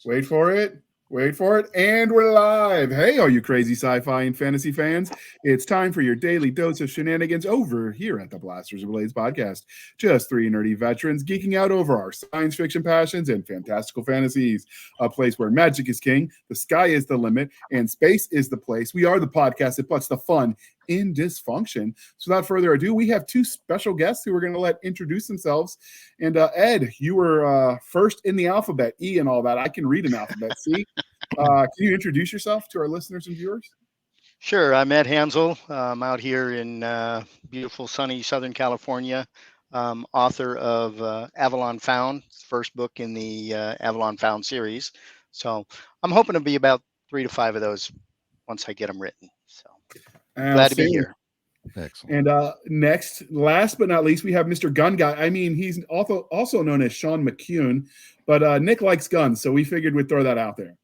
Wait for it. Wait for it. And we're live. Hey, all you crazy sci fi and fantasy fans. It's time for your daily dose of shenanigans over here at the Blasters and Blades podcast. Just three nerdy veterans geeking out over our science fiction passions and fantastical fantasies. A place where magic is king, the sky is the limit, and space is the place. We are the podcast that puts the fun in dysfunction. So without further ado, we have two special guests who we're going to let introduce themselves. And Ed, you were first in the alphabet, E and all that. I can read an alphabet, C. Can you introduce yourself to our listeners and viewers? Sure. I'm Ed Hansel. I'm out here in beautiful, sunny Southern California. Author of Avalon Found, first book in the Avalon Found series. So I'm hoping to be about 3 to 5 of those once I get them written. So glad to be here. Excellent. And next, last but not least, we have Mr. Gun Guy. I mean, he's also known as Sean McCune, but Nick likes guns, so we figured we'd throw that out there.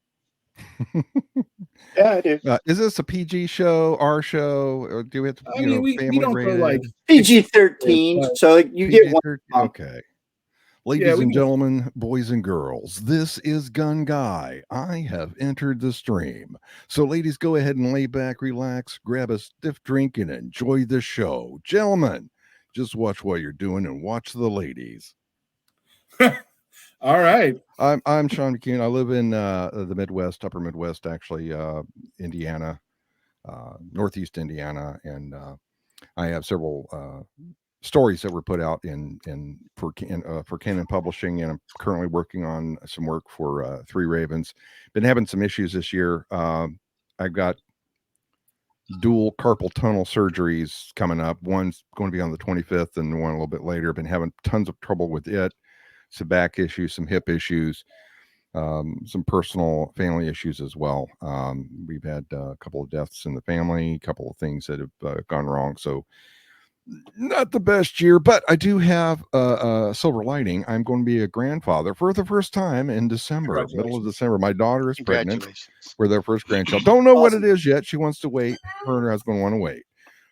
Yeah, I do. Is this a PG show, our show, or do we have to? We don't rated? go like PG-13, so you get one. Okay. Ladies and gentlemen, boys and girls, this is Gun Guy. I have entered the stream. So, ladies, go ahead and lay back, relax, grab a stiff drink, and enjoy the show. Gentlemen, just watch what you're doing and watch the ladies. All right. I'm Sean McCune. I live in the Midwest, upper Midwest, actually, Indiana, Northeast Indiana, and I have several stories that were put out for Canon Publishing, and I'm currently working on some work for Three Ravens. Been having some issues this year. I've got dual carpal tunnel surgeries coming up. One's going to be on the 25th, and one a little bit later. Been having tons of trouble with it. Some back issues, some hip issues, some personal family issues as well. We've had a couple of deaths in the family, a couple of things that have gone wrong. So not the best year, but I do have a silver lining. I'm going to be a grandfather for the first time in December, middle of December. My daughter is pregnant with their first grandchild. Don't know what it is yet. She wants to wait. Her and her husband want to wait.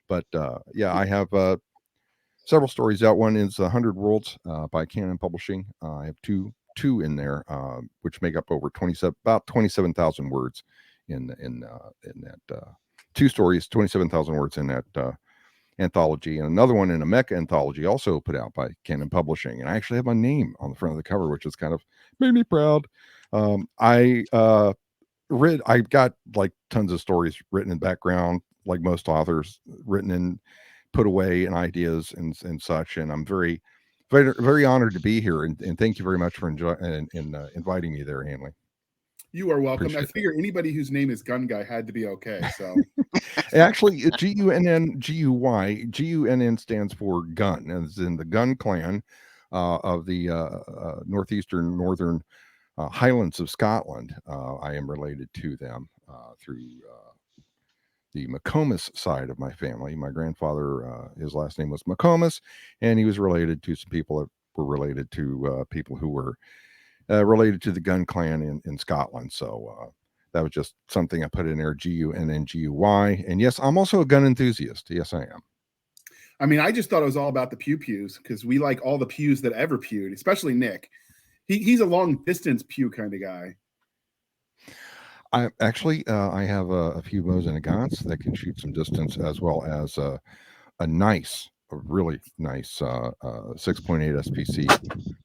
But yeah, I have several stories out. One is 100 Worlds by Canon Publishing. I have two in there, which make up over about 27,000 words in that two stories, 27,000 words in that anthology, and another one in a mecha anthology also put out by Canon Publishing. And I actually have my name on the front of the cover, which is kind of made me proud. I got like tons of stories written in background, like most authors, written in put away and ideas and such. And I'm very, very, very honored to be here. And thank you very much for inviting me there, Handley. You are welcome. I figure anybody whose name is Gun Guy had to be okay. So actually, GUNN GUY. GUNN stands for gun, as in the gun clan of the northern Highlands of Scotland. I am related to them through the McComas side of my family. My grandfather, his last name was McComas, and he was related to some people that were related to people who were related to the gun clan in Scotland. So that was just something I put in there, GUNN GUY. And yes, I'm also a gun enthusiast. Yes, I am. I mean, I just thought it was all about the pews because we like all the pews that ever pewed, especially Nick. He's a long distance pew kind of guy. I actually I have a few bows and a Gauntz that can shoot some distance, as well as a really nice 6.8 SPC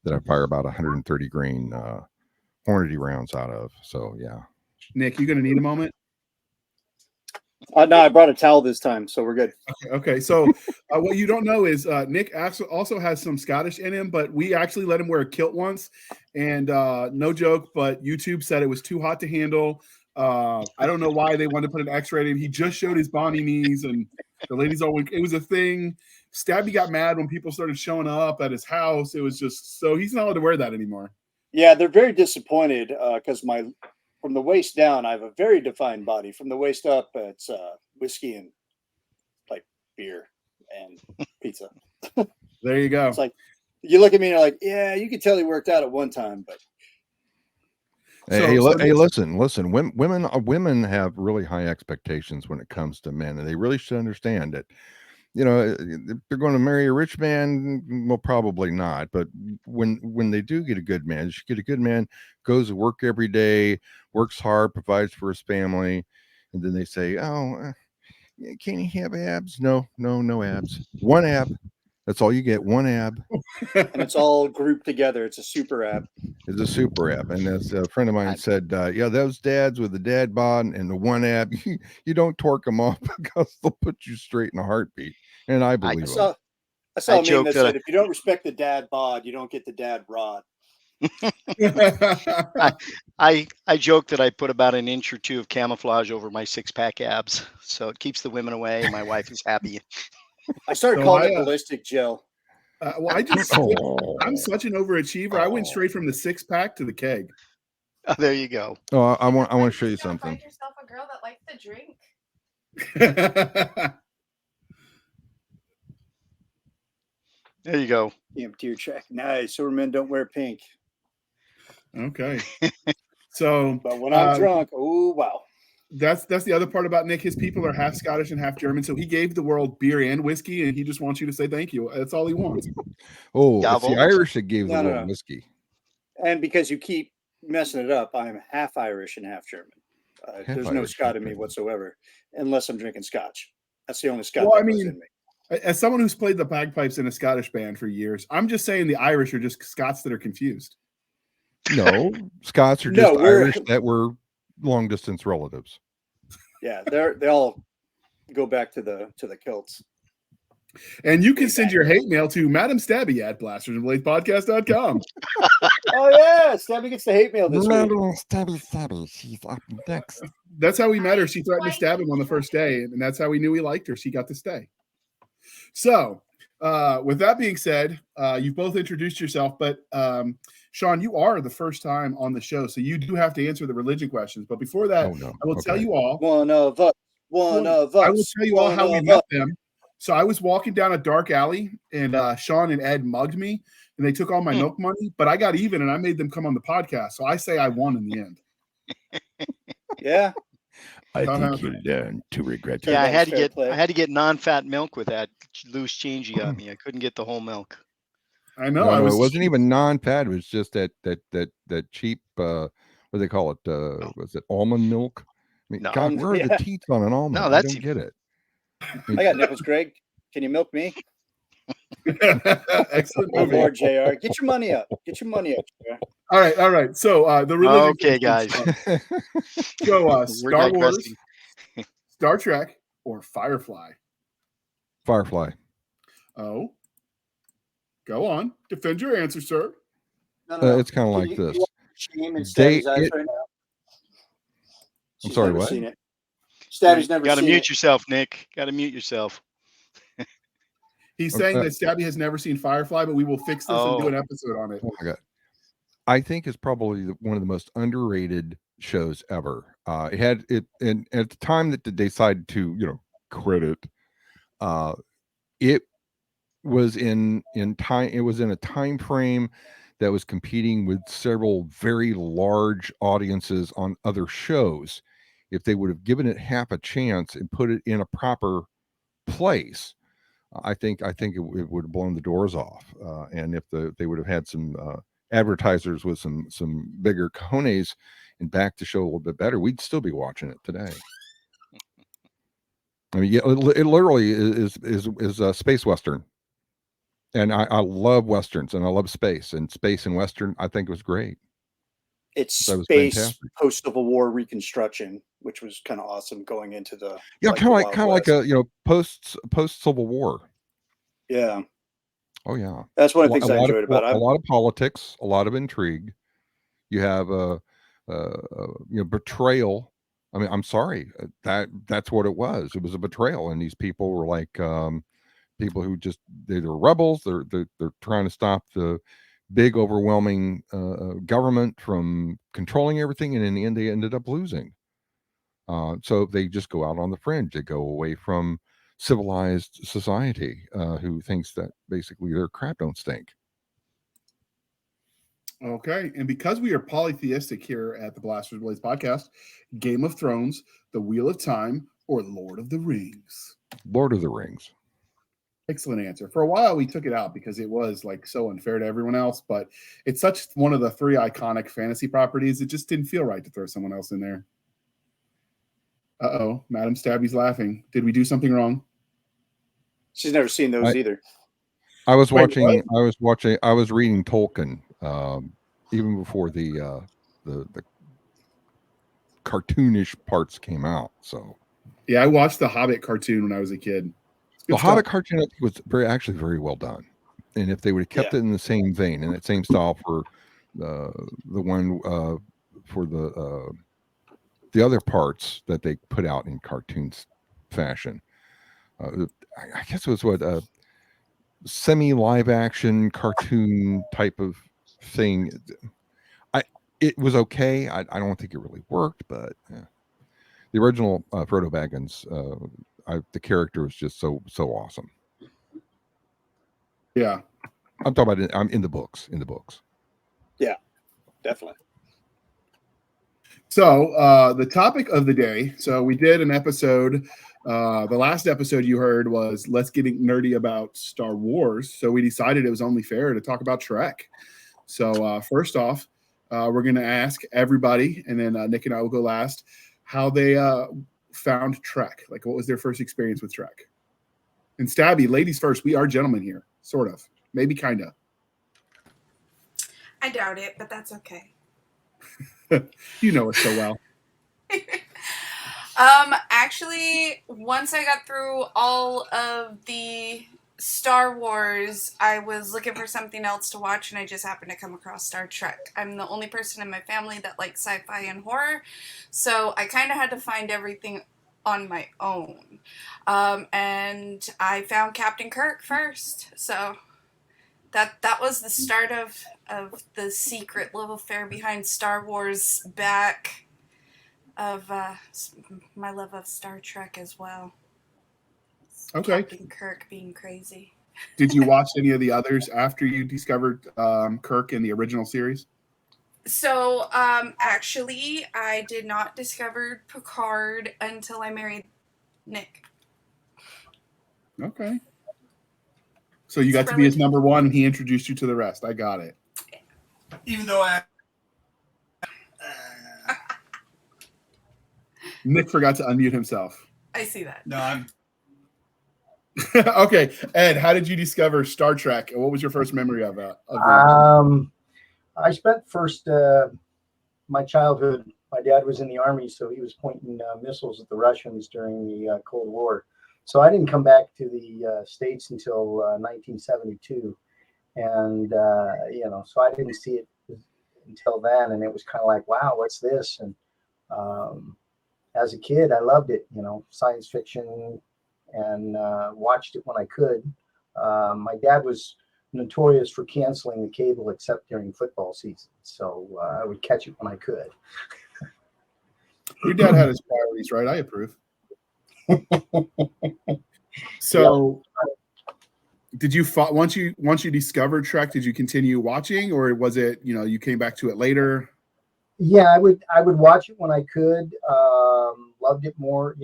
that I fire about 130 grain Hornady rounds out of. So yeah. Nick, you gonna need a moment? No, I brought a towel this time, so we're good. Okay. So what you don't know is Nick also has some Scottish in him, but we actually let him wear a kilt once, and no joke, but YouTube said it was too hot to handle. I don't know why they wanted to put an X-rated. He just showed his Bonnie knees, and the ladies all went. It was a thing. Stabby got mad when people started showing up at his house. It was just so he's not allowed to wear that anymore. Yeah, they're very disappointed because from the waist down, I have a very defined body. From the waist up, it's whiskey and like beer and pizza. There you go. It's like you look at me and you're like, yeah, you could tell he worked out at one time, but. Hey, listen. Women have really high expectations when it comes to men, and they really should understand that if they're going to marry a rich man, well, probably not. But when they do get a good man, you should get a good man, goes to work every day, works hard, provides for his family, and then they say, "Oh, can he have abs?" No abs. One ab. That's all you get. One ab. And it's all grouped together. It's a super ab. It's a super ab. And as a friend of mine said, those dads with the dad bod and the one ab, you don't torque them off because they'll put you straight in a heartbeat. And I believe them. I saw a meme that said, if you don't respect the dad bod, you don't get the dad rod. I joke that I put about an inch or two of camouflage over my 6-pack abs, so it keeps the women away. My wife is happy. I started calling it ballistic gel. Well, I'm such an overachiever. I went straight from the 6-pack to the keg. Oh, there you go. Oh, I want to show you something. Find yourself a girl that likes to drink. There you go. Empty your track. Nice. So men don't wear pink. Okay. So, but when I'm drunk, oh wow. That's the other part about Nick. His people are half Scottish and half German, so he gave the world beer and whiskey, and he just wants you to say thank you. That's all he wants. Oh, it's the Irish that gave the world whiskey. And because you keep messing it up, I'm half Irish and half German. There's no Scot in me whatsoever, unless I'm drinking Scotch. That's the only Scot that goes in me. As someone who's played the bagpipes in a Scottish band for years, I'm just saying the Irish are just Scots that are confused. No, Scots are just Irish that were long distance relatives. Yeah, they all go back to the Celts. And you can send your hate mail to Madam Stabby at blastersandbladepodcast.com. Oh yeah, Stabby gets the hate mail this week. Stabby, she's up next. That's how we met her. She threatened to stab him on the first day, and that's how we knew we liked her. She got to stay. So, with that being said, you've both introduced yourself, but Sean, you are the first time on the show, so you do have to answer the religion questions. But before that, I will tell you all. One of us. I will tell you all how we met them. So I was walking down a dark alley, and Sean and Ed mugged me, and they took all my milk money. But I got even, and I made them come on the podcast. So I say I won in the end. Yeah. I think you learn to regret it. Yeah, I had to get non-fat milk with that loose change you got me. I couldn't get the whole milk. I know. No, it wasn't even non-fat. It was just that cheap. What do they call it? Was it almond milk? I mean, God, where are the teeth on an almond? No, that's I don't get it. I got nipples, Greg. Can you milk me? Excellent. Oh, Lord, JR. Get your money up. Get your money up, JR. All right. So the religion. Okay, guys. So Star Wars, Star Trek, or Firefly? Firefly. Oh. Go on. Defend your answer, sir. No. It's kind of like this. Shame in Stabby's eyes right now. I'm sorry, what? Seen it. Stabby's never Got to seen mute it. yourself, Nick. Got to mute yourself. He's saying that Stabby has never seen Firefly, but we will fix this and do an episode on it. Oh my God. I think it's probably one of the most underrated shows ever. It had it, and at the time that they decided to, credit, it was in time. It was in a time frame that was competing with several very large audiences on other shows. If they would have given it half a chance and put it in a proper place, I think it would have blown the doors off. And if they would have had some advertisers with some bigger cojones and back the show a little bit better, we'd still be watching it today. I mean, yeah, it literally is a space western, and I love westerns, and I love space and western. I think it was great. It's space post Civil War reconstruction, which was kind of awesome going into the kind of like a post Civil War. Yeah. Oh yeah. That's one of the things I enjoyed about it. A lot of politics, a lot of intrigue. You have betrayal. I mean, I'm sorry, that's what it was. It was a betrayal, and these people were like people who just they're rebels. They're trying to stop the big overwhelming government from controlling everything, and in the end they ended up losing. So they just go out on the fringe. They go away from civilized society, who thinks that basically their crap don't stink. Okay, and because we are polytheistic here at the Blasters Blades podcast, Game of Thrones, The Wheel of Time, or Lord of the Rings? Lord of the Rings. Excellent answer. For a while, we took it out because it was like so unfair to everyone else, but it's such one of the 3 iconic fantasy properties. It just didn't feel right to throw someone else in there. Uh-oh, Madam Stabby's laughing. Did we do something wrong? She's never seen those either. I was Wait, watching. I was reading Tolkien even before the cartoonish parts came out. So Yeah, I watched the Hobbit cartoon when I was a kid. the Hobbit cartoon was actually very well done. And if they would have kept it in the same vein and that same style for the one for the other parts that they put out in cartoons fashion, I guess it was what semi live action cartoon type of thing. It was okay. I don't think it really worked, but the original Frodo Baggins, the character was just so awesome. Yeah, I'm talking about I'm in the books. Yeah, definitely. So the topic of the day. So we did an episode. The last episode you heard was let's get nerdy about Star Wars. So we decided it was only fair to talk about Trek. So first off, we're going to ask everybody, and then Nick and I will go last, how they found Trek. Like, what was their first experience with Trek? And Stabby, ladies first. We are gentlemen here, sort of, maybe, kind of. I doubt it, but that's okay. You know us so well. Actually, once I got through all of the Star Wars, I was looking for something else to watch, and I just happened to come across Star Trek. I'm the only person in my family that likes sci-fi and horror, so I kind of had to find everything on my own. And I found Captain Kirk first, so that was the start of the secret love affair behind Star Wars, back of my love of Star Trek as well. Okay. Captain Kirk being crazy. Did you watch any of the others after you discovered Kirk in the original series? So, actually, I did not discover Picard until I married Nick. Okay. So you got to be his number one, and he introduced you to the rest. I got it. Even though Nick forgot to unmute himself. I see that. no, I'm Okay, Ed, how did you discover Star Trek? What was your first memory of that? I spent my childhood. My dad was in the Army, so he was pointing missiles at the Russians during the Cold War. So I didn't come back to the States until 1972, and so I didn't see it until then. And it was kind of like, wow, what's this? And as a kid, I loved it. Science fiction, and watched it when I could. My dad was notorious for canceling the cable except during football season, so I would catch it when I could. Your dad had his priorities, right? I approve. So, did you once you discovered Trek? Did you continue watching, or was it you came back to it later? Yeah, I would watch it when I could. Loved it more,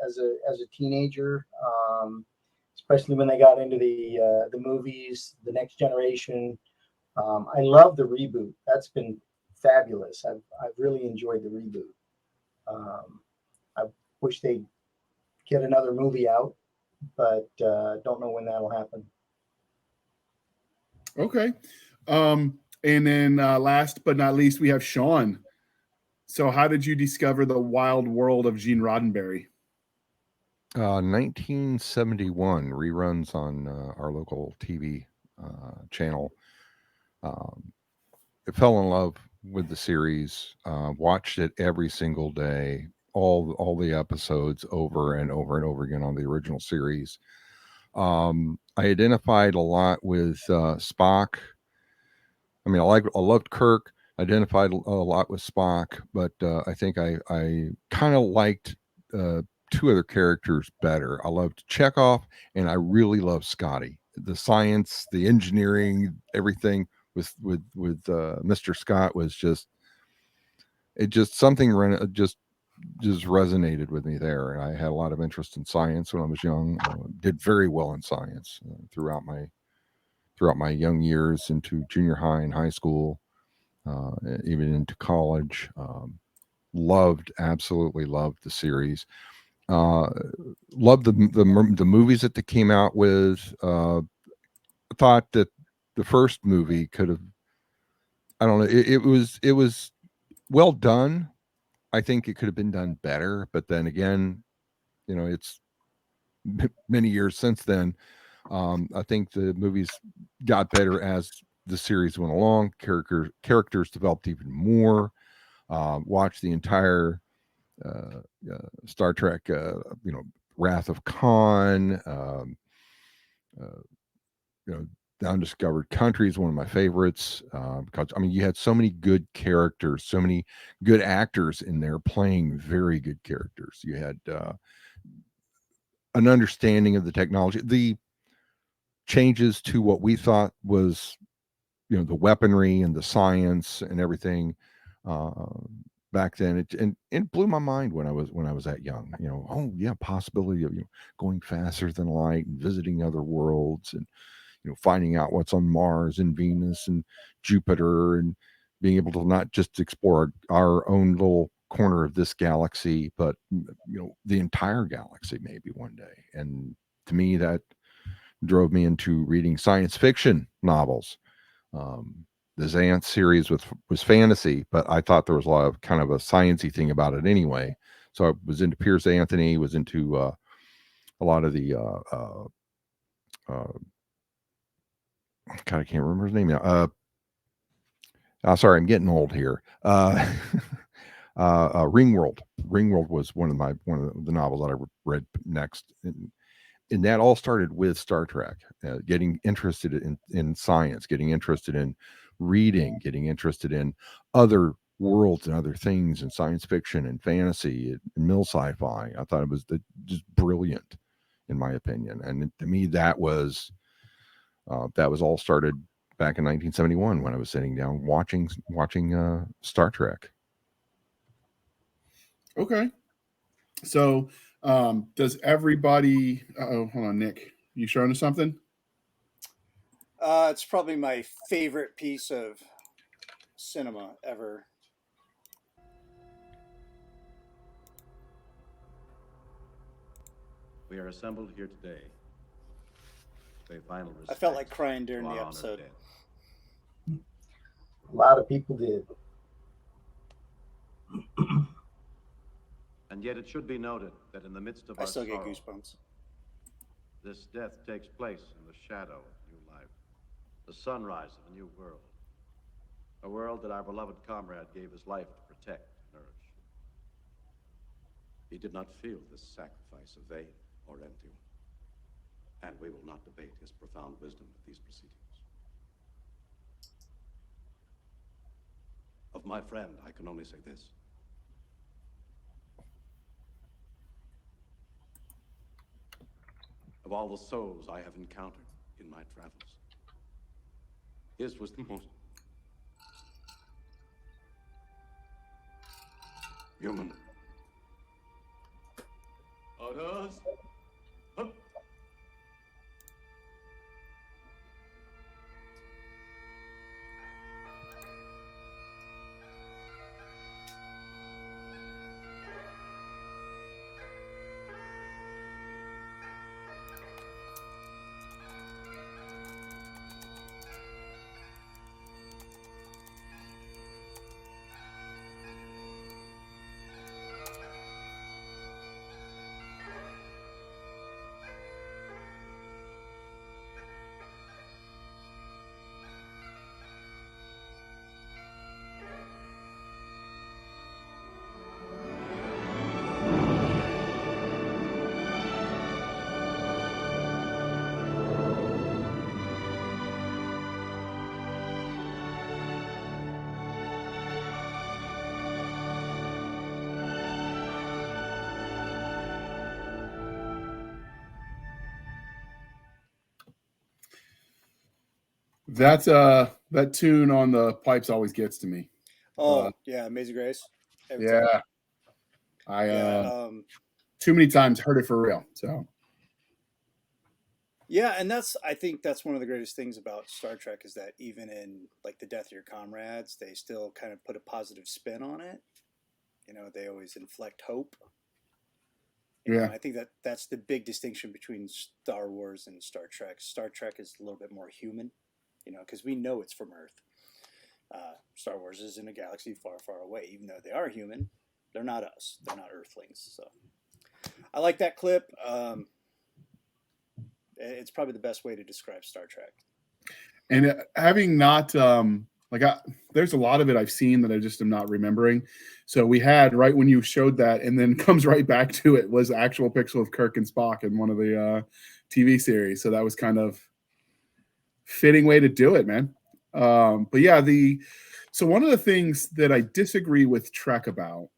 as a teenager, especially when they got into the movies, The Next Generation. I love the reboot. That's been fabulous. I've really enjoyed the reboot. I wish they'd get another movie out, but don't know when that'll happen. Okay. And then last but not least, we have Sean. So how did you discover the wild world of Gene Roddenberry? 1971 reruns on our local TV channel. I fell in love with the series, watched it every single day, all the episodes over and over and over again on the original series. I identified a lot with Spock. I mean, I loved Kirk. Identified a lot with Spock, but I think I kind of liked two other characters better. I loved Chekhov, and I really loved Scotty. The science, the engineering, everything with Mr. Scott was just something just just resonated with me there. And I had a lot of interest in science when I was young. Did very well in science throughout my young years into junior high and high school, even into college. Absolutely loved the series. Loved the movies that they came out with. Thought that the first movie could have, I don't know, it was well done. I think it could have been done better, but then again, it's many years since then. I think the movies got better as the series went along. Characters developed even more. Watched the entire Star Trek, Wrath of Khan. The Undiscovered Country is one of my favorites because you had so many good characters, so many good actors in there playing very good characters. You had an understanding of the technology, the changes to what we thought was, the weaponry and the science and everything back then. It blew my mind when I was that young. Oh yeah, possibility of going faster than light and visiting other worlds and finding out what's on Mars and Venus and Jupiter and being able to not just explore our own little corner of this galaxy, but the entire galaxy maybe one day. And to me, that drove me into reading science fiction novels. The Xanth series was fantasy, but I thought there was a lot of kind of a sciencey thing about it anyway. So I was into Piers Anthony, was into a lot of the God, I can't remember his name now. Sorry, I'm getting old here. Ringworld. Ringworld was one of the novels that I read next, and that all started with Star Trek. Getting interested in science, getting interested in reading, getting interested in other worlds and other things, and science fiction and fantasy and mill sci-fi. I thought it was just brilliant, in my opinion. And to me, that was all started back in 1971 when I was sitting down watching Star Trek. Okay. So, does everybody? Hold on, Nick. You showing us something? It's probably my favorite piece of cinema ever. We are assembled here today. To pay final I felt like respects crying during to the our honored episode. dead. A lot of people did. And yet it should be noted that in the midst of I our still get sorrow, goosebumps. this death takes place in the shadow of new life, the sunrise of a new world, a world that our beloved comrade gave his life to protect and nourish. He did not feel this sacrifice a vain or empty one, and we will not debate his profound wisdom at these proceedings. Of my friend, I can only say this. Of all the souls I have encountered in my travels, his was the most human. Others. That's that tune on the pipes always gets to me. Oh, yeah, Amazing Grace. Every Yeah. time. I too many times heard it for real. So yeah, and I think that's one of the greatest things about Star Trek is that even in like the death of your comrades, they still kind of put a positive spin on it. You know, they always inflect hope. You know, yeah, and I think that's the big distinction between Star Wars and Star Trek. Star Trek is a little bit more human, you know, because we know it's from Earth. Star Wars is in a galaxy far, far away. Even though they are human, they're not us. They're not Earthlings. So I like that clip. It's probably the best way to describe Star Trek. and having not there's a lot of it I've seen that I just am not remembering. So we had right when you showed that, and then comes right back to it was actual picture of Kirk and Spock in one of the TV series. So that was kind of fitting way to do it, man. But yeah, so one of the things that I disagree with Trek about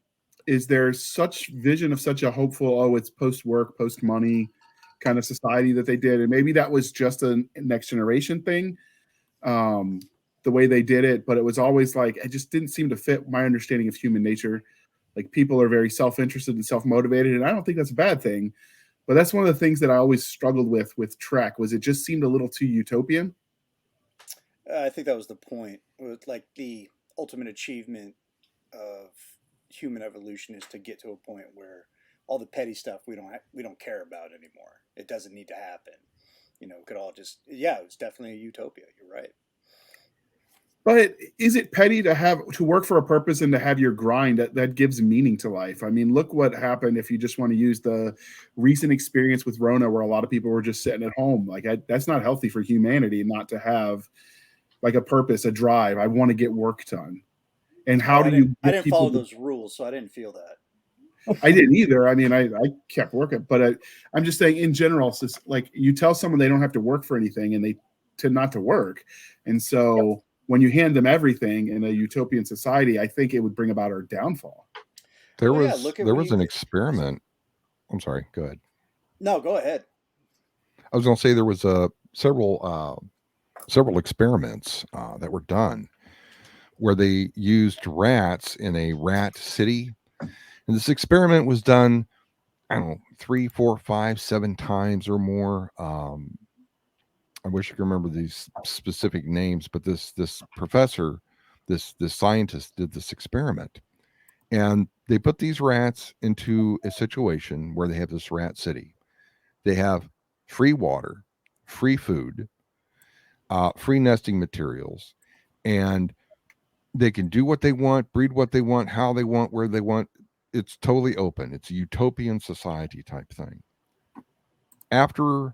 is there's such vision of such a hopeful, oh, it's post work, post money kind of society that they did, and maybe that was just a next generation thing, the way they did it. But it was always like it just didn't seem to fit my understanding of human nature. Like people are very self-interested and self-motivated, and I don't think that's a bad thing. But that's one of the things that I always struggled with Trek was it just seemed a little too utopian. I think that was the point. With like the ultimate achievement of human evolution is to get to a point where all the petty stuff we don't care about anymore. It doesn't need to happen. You know, it could all just it was definitely a utopia. You're right. But is it petty to work for a purpose and to have your grind that gives meaning to life? I mean, look what happened if you just want to use the recent experience with Rona, where a lot of people were just sitting at home. Like that's not healthy for humanity not to have like a purpose, a drive. I want to get work done. And how do you? I didn't follow those rules, so I didn't feel that. I didn't either. I mean, I kept working, but I'm just saying in general. So like you tell someone they don't have to work for anything, and they tend not to work, and so. Yep. When you hand them everything in a utopian society, I think it would bring about our downfall. There was an experiment. I'm sorry. Go ahead. No, go ahead. I was going to say there was several experiments that were done where they used rats in a rat city, and this experiment was done, I don't know, 3, 4, 5, 7 times or more. I wish I could remember these specific names, but this professor, this scientist did this experiment, and they put these rats into a situation where they have this rat city. They have free water, free food, free nesting materials, and they can do what they want, breed what they want, how they want, where they want. It's totally open. It's a utopian society type thing. After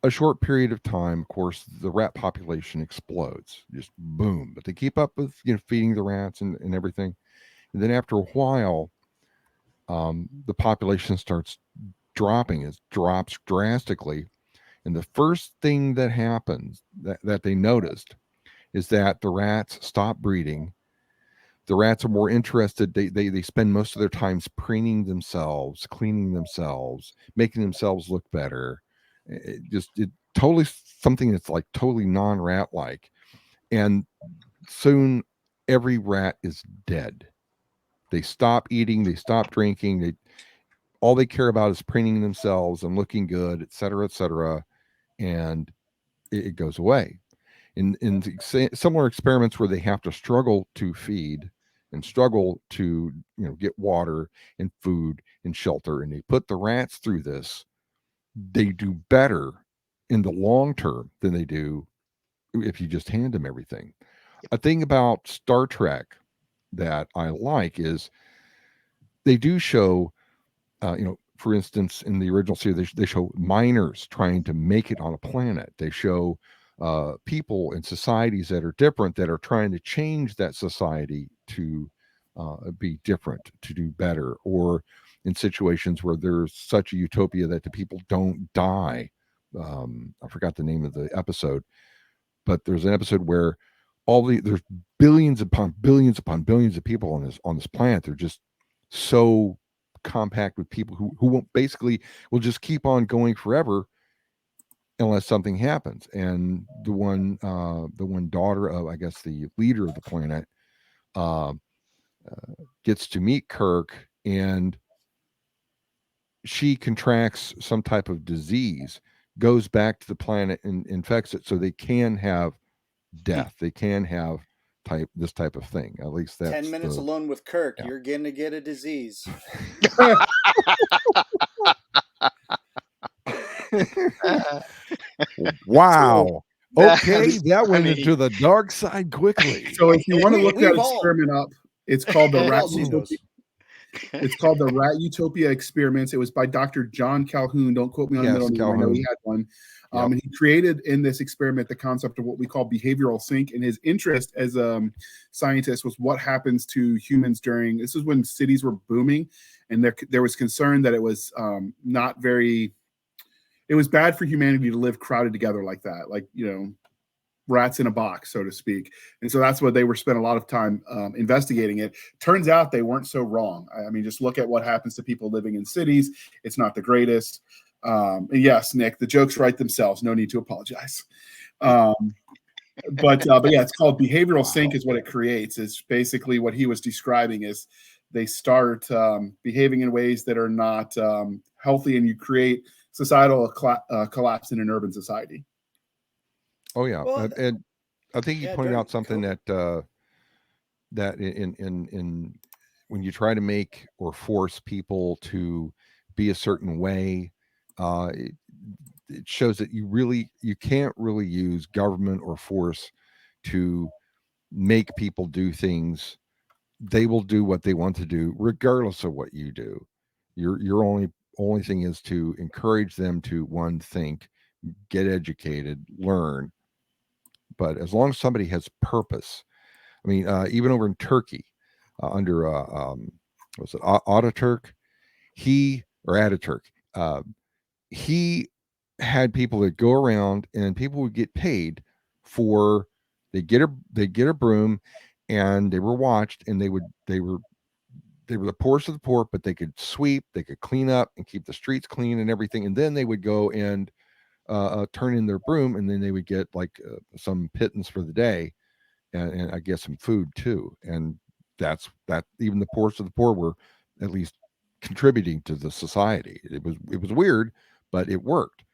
a short period of time, of course, the rat population explodes, just boom. But they keep up with feeding the rats and everything. And then after a while, the population starts dropping. It drops drastically. And the first thing that happens that they noticed is that the rats stop breeding. The rats are more interested. They spend most of their time preening themselves, cleaning themselves, making themselves look better. It totally something that's like totally non-rat like, and soon every rat is dead. They stop eating, they stop drinking, all they care about is preening themselves and looking good, etc., and it goes away. In similar experiments where they have to struggle to feed and struggle to get water and food and shelter, and they put the rats through this, they do better in the long term than they do if you just hand them everything. A thing about Star Trek that I like is they do show, for instance, in the original series, they show miners trying to make it on a planet. They show people and societies that are different that are trying to change that society to be different, to do better, or in situations where there's such a utopia that the people don't die. I forgot the name of the episode, but there's an episode where there's billions upon billions upon billions of people on this planet. They're just so compact with people who won't basically will just keep on going forever unless something happens. And the one daughter of, I guess, the leader of the planet gets to meet Kirk and she contracts some type of disease, goes back to the planet and infects it, so they can have death. They can have this type of thing. At least that's 10 minutes alone with Kirk, Yeah. you're going to get a disease. Wow. Okay, that went funny. into the dark side quickly. So if you want to We- look that we've all- experiment up, it's called the We've Rat all seen those. It's called the Rat Utopia Experiments. It was by Dr. John Calhoun. Don't quote me on the middle name. I know he had one. And he created in this experiment the concept of what we call behavioral sync. And his interest as a scientist was what happens to humans during, this was when cities were booming, and there was concern that it was not very, it was bad for humanity to live crowded together like that, like, you know, rats in a box, so to speak. And so that's what they were spent a lot of time investigating it. Turns out they weren't so wrong. I mean, just look at what happens to people living in cities. It's not the greatest. And yes, Nick, the jokes write themselves. No need to apologize. But yeah, it's called behavioral sync is what it creates. It's basically what he was describing is they start behaving in ways that are not healthy, and you create societal collapse in an urban society. Oh yeah, Well, and I think you yeah, pointed during out something COVID. that in when you try to make or force people to be a certain way, it shows that you can't really use government or force to make people do things. They will do what they want to do regardless of what you do. Your only thing is to encourage them to, one, think, get educated, learn. But as long as somebody has purpose, I mean, even over in Turkey, under was it Ataturk? Ataturk, he had people that go around, and people would get paid for, they get a broom, and they were watched, and they were the poorest of the poor, but they could sweep, they could clean up and keep the streets clean and everything, and then they would go and turn in their broom, and then they would get like some pittance for the day, and I guess some food too. And that even the poorest of the poor were at least contributing to the society. It was weird, but it worked.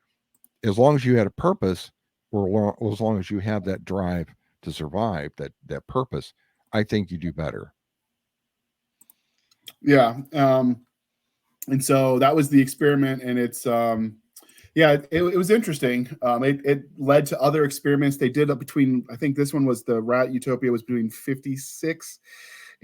As long as you had a purpose, or as long as you have that drive to survive, that purpose, I think you do better. Yeah. And so that was the experiment, and it's yeah, it was interesting. It led to other experiments they did up between, I think this one was the Rat Utopia was between 56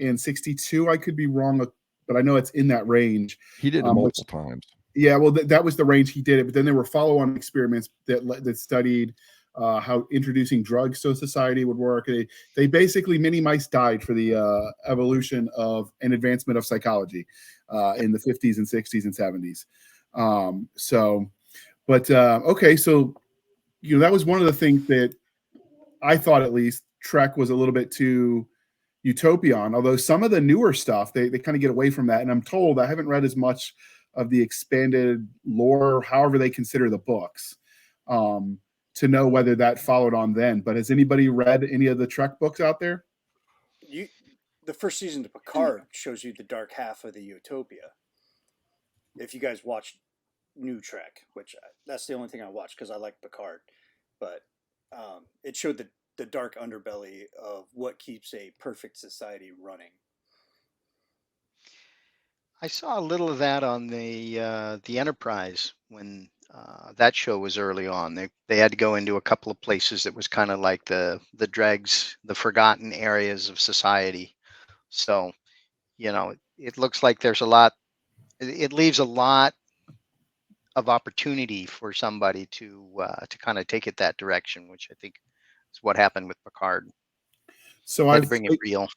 and 62. I could be wrong, but I know it's in that range. He did it multiple times. Yeah, well, that was the range he did it. But then there were follow-on experiments that studied how introducing drugs to society would work. They basically, many mice died for the evolution of an advancement of psychology in the 50s and 60s and 70s. Okay, so that was one of the things that I thought, at least, Trek was a little bit too utopian. Although some of the newer stuff, they kind of get away from that. And I'm told, I haven't read as much of the expanded lore, however they consider the books, to know whether that followed on then. But has anybody read any of the Trek books out there? The first season of Picard shows you the dark half of the utopia. If you guys watched New Trek, which that's the only thing I watched because I like Picard, but it showed the dark underbelly of what keeps a perfect society running. I saw a little of that on the Enterprise when that show was early on. They had to go into a couple of places that was kind of like the dregs, the forgotten areas of society. So, it looks like there's a lot. It leaves a lot of opportunity for somebody to kind of take it that direction, which I think is what happened with Picard. So Had to bring it real.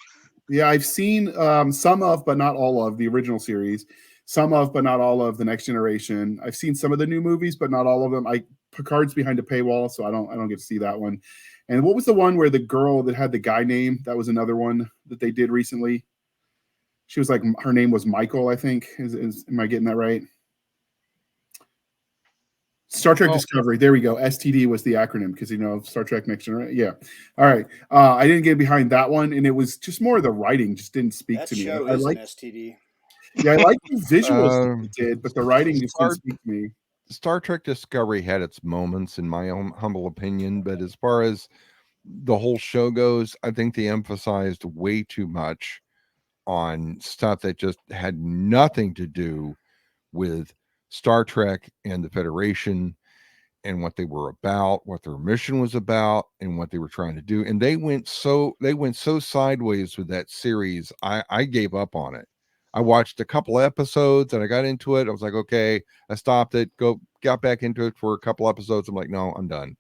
Yeah, I've seen some of, but not all of the original series. Some of, but not all of the Next Generation. I've seen some of the new movies, but not all of them. Picard's behind a paywall, so I don't get to see that one. And what was the one where the girl that had the guy name? That was another one that they did recently. She was like, her name was Michael, I think. Am I getting that right? Star Trek Discovery. There we go. STD was the acronym because Star Trek Next Generation. Yeah. All right. I didn't get behind that one, and it was just more of the writing just didn't speak That to me. show I is like an STD. Yeah, I like the visuals that they did, but the writing just didn't Star, speak to me. Star Trek Discovery had its moments, in my own humble opinion, but as far as the whole show goes, I think they emphasized way too much on stuff that just had nothing to do with Star Trek and the Federation and what they were about, what their mission was about, and what they were trying to do. And they went so sideways with that series. I gave up on it. I watched a couple episodes and I got into it. I was like, okay, I stopped it, got back into it for a couple episodes. I'm like, no, I'm done.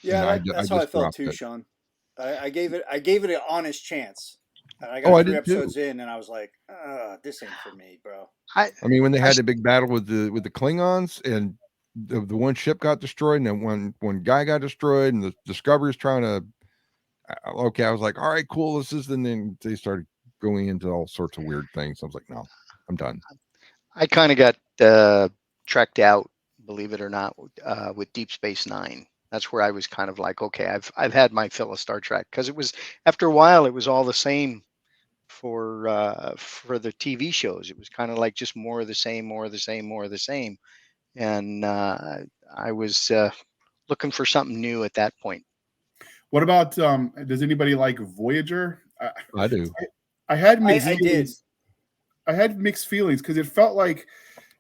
Yeah, that's how I just felt dropped too, it. Sean. I gave it an honest chance. And I Oh, got I 3 did too. episodes in, and I was like, this ain't for me, bro. I mean, when they had the big battle with the Klingons, and the one ship got destroyed, and then one guy got destroyed, and the Discovery's trying to. Okay, I was like, all right, cool. This is, and then they started going into all sorts of weird things. I was like, no, I'm done. I kind of got trekked out, believe it or not, with Deep Space Nine. That's where I was kind of like, okay, I've had my fill of Star Trek, because it was, after a while, it was all the same for the TV shows. It was kind of like just more of the same, more of the same, more of the same, and I was looking for something new at that point. What about does anybody like Voyager? I do. I had mixed I did. feelings. I had mixed feelings because it felt like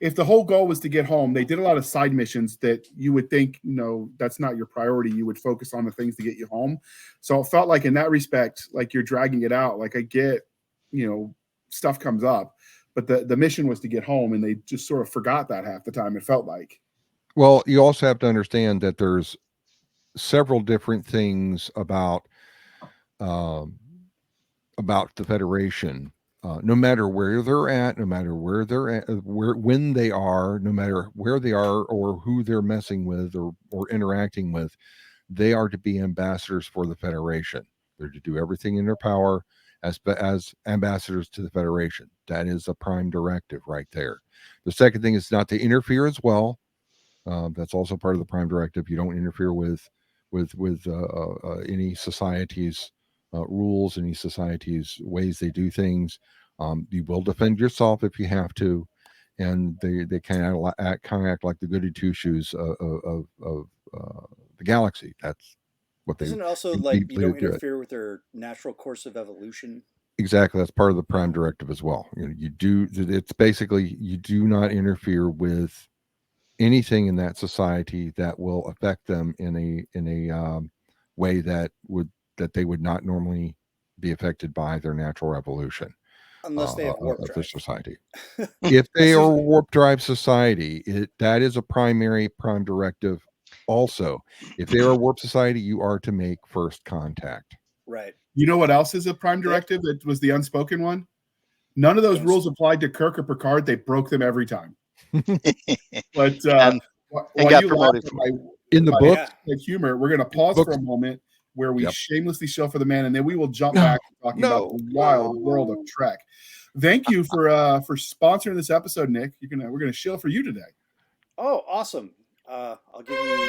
if the whole goal was to get home, they did a lot of side missions that you would think, that's not your priority. You would focus on the things to get you home. So it felt like in that respect, like you're dragging it out. Like I get, stuff comes up, but the mission was to get home, and they just sort of forgot that half the time, it felt like. Well, you also have to understand that there's several different things about the Federation. No matter where they're at, no matter where they're at, when they are, no matter where they are or who they're messing with or interacting with, they are to be ambassadors for the Federation. They're to do everything in their power as ambassadors to the Federation. That is a prime directive right there. The second thing is not to interfere as well. That's also part of the prime directive. You don't interfere with any society's rules, any society's ways they do things. You will defend yourself if you have to, and they kind of act like the goody two shoes of the galaxy. That's what they. Isn't it also like you don't interfere with their natural course of evolution? Exactly, that's part of the prime directive as well. You do. It's basically you do not interfere with anything in that society that will affect them in a way that they would not normally be affected by their natural evolution. Unless they have warp drive. The society. If they are a warp drive society, that is a prime directive. Also, if they are a warp society, you are to make first contact. Right. You know what else is a prime directive? That was the unspoken one. None of those rules applied to Kirk or Picard. They broke them every time. But and got promoted in the book, humor. We're going to pause for a moment where we shamelessly shill for the man, and then we will jump back to talking about the wild world of Trek. Thank you for sponsoring this episode, Nick. We're gonna shill for you today. Oh, awesome! I'll give you.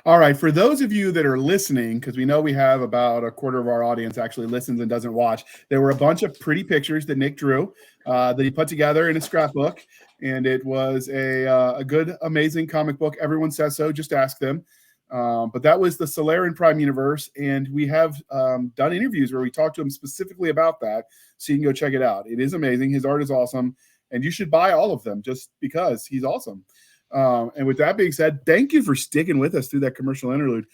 All right, for those of you that are listening, because we know we have about a quarter of our audience actually listens and doesn't watch, there were a bunch of pretty pictures that Nick drew that he put together in a scrapbook, and it was a good, amazing comic book. Everyone says so. Just ask them. But that was the Solarian Prime universe, and we have done interviews where we talked to him specifically about that, so you can go check it out. It is amazing. His art is awesome, and you should buy all of them just because he's awesome. And with that being said, thank you for sticking with us through that commercial interlude.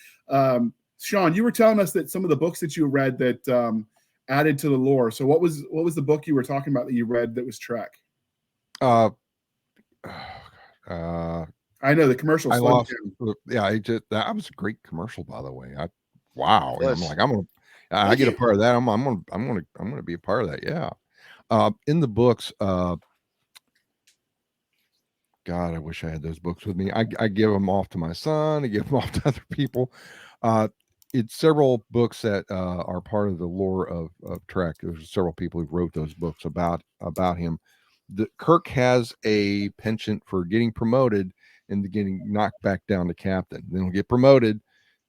Sean, you were telling us that some of the books that you read that added to the lore. So what was the book you were talking about that you read that was Trek? I know the commercial. I lost. Yeah, that was a great commercial, by the way. Wow. I'm like, I get a part of that. I'm gonna be a part of that. Yeah. In the books, God, I wish I had those books with me. I give them off to my son. I give them off to other people. It's several books that are part of the lore of Trek. There's several people who wrote those books about him. Kirk has a penchant for getting promoted and getting knocked back down to captain. Then he'll get promoted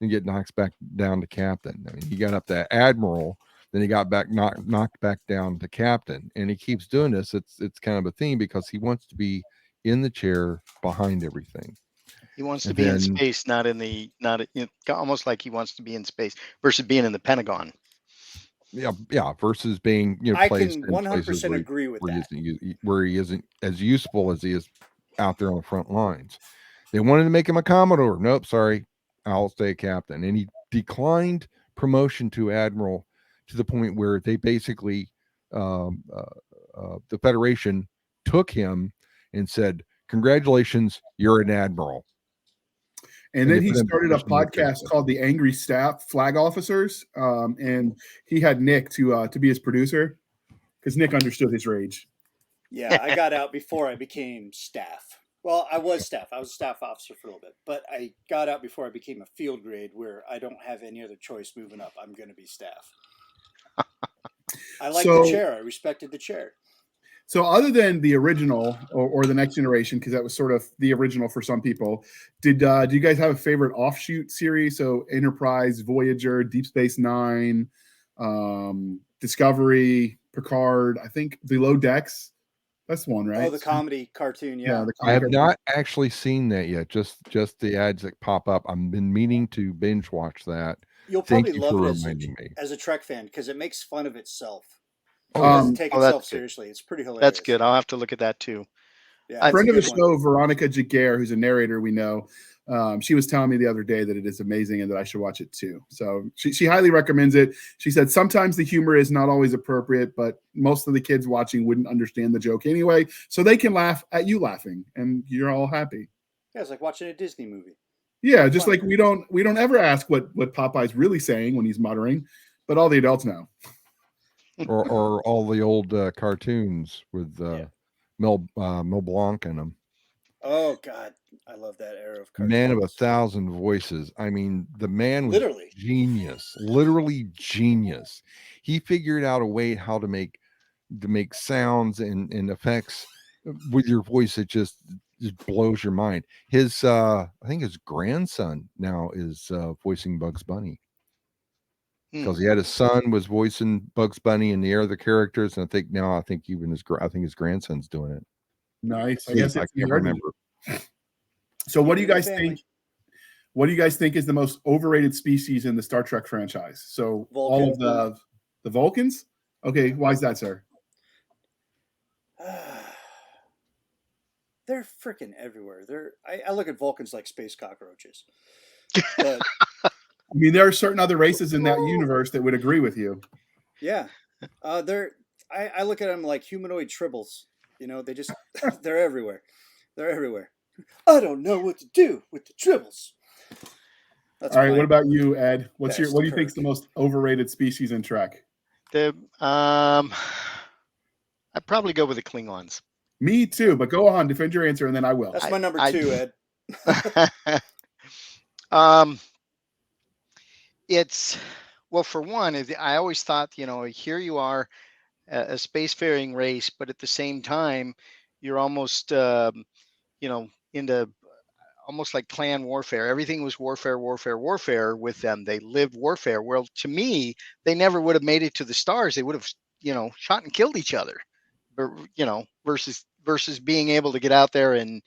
and get knocked back down to captain. I mean, he got up to admiral, then he got back knocked back down to captain, and he keeps doing this. It's kind of a theme because he wants to be in the chair behind everything. He wants to be in space, almost like he wants to be in space versus being in the Pentagon. Yeah. Versus being, I can 100% agree with that. Where he isn't as useful as he is out there on the front lines. They wanted to make him a Commodore. Nope, sorry, I'll stay a captain. And he declined promotion to admiral to the point where they basically, the Federation took him and said, "Congratulations, you're an admiral." And then he started a podcast called The Angry Staff Flag Officers, and he had Nick to be his producer because Nick understood his rage. Yeah, I got out before I became staff. Well, I was staff. I was a staff officer for a little bit, but I got out before I became a field grade where I don't have any other choice moving up. I'm going to be staff. I like the chair. I respected the chair. So other than the original or the Next Generation, because that was sort of the original for some people, do you guys have a favorite offshoot series? So Enterprise, Voyager, Deep Space Nine, Discovery, Picard, I think Below Decks. That's one, right? Oh, the comedy cartoon, yeah. I have not actually seen that yet. Just the ads that pop up. I've been meaning to binge watch that. You'll probably love it as a Trek fan because it makes fun of itself. It doesn't take itself seriously. It's pretty hilarious. That's good. I'll have to look at that too. Yeah, a friend of the show, Veronica Jaguar, who's a narrator we know, she was telling me the other day that it is amazing and that I should watch it too. So she highly recommends it. She said sometimes the humor is not always appropriate, but most of the kids watching wouldn't understand the joke anyway, so they can laugh at you laughing, and you're all happy. Yeah, it's like watching a Disney movie. Yeah, just like we don't ever ask what Popeye's really saying when he's muttering, but all the adults know. or all the old cartoons with Mel Blanc in them. Oh God, I love that era of cartoons. Man of 1,000 voices. I mean, the man was literally genius. He figured out a way how to make sounds and effects with your voice. It just blows your mind. His I think his grandson now is voicing Bugs Bunny. Because he had his son was voicing Bugs Bunny and the other characters, and I think even his grandson's doing it. Nice. I guess I can't remember. So, what do you guys think? What do you guys think is the most overrated species in the Star Trek franchise? So, all of the Vulcans. Okay, why is that, sir? They're freaking everywhere. I look at Vulcans like space cockroaches. But I mean, there are certain other races in that universe that would agree with you. Yeah. I look at them like humanoid tribbles. You know, they're everywhere. They're everywhere. I don't know what to do with the tribbles. All right, what about you, Ed? What do you think is the most overrated species in Trek? I'd probably go with the Klingons. Me too, but go on, defend your answer, and then I will. That's my number 2, Ed. It's, well, for one, I always thought, here you are, a spacefaring race, but at the same time, you're almost, into almost like clan warfare. Everything was warfare with them. They lived warfare. Well, to me, they never would have made it to the stars. They would have, shot and killed each other, but, versus being able to get out there and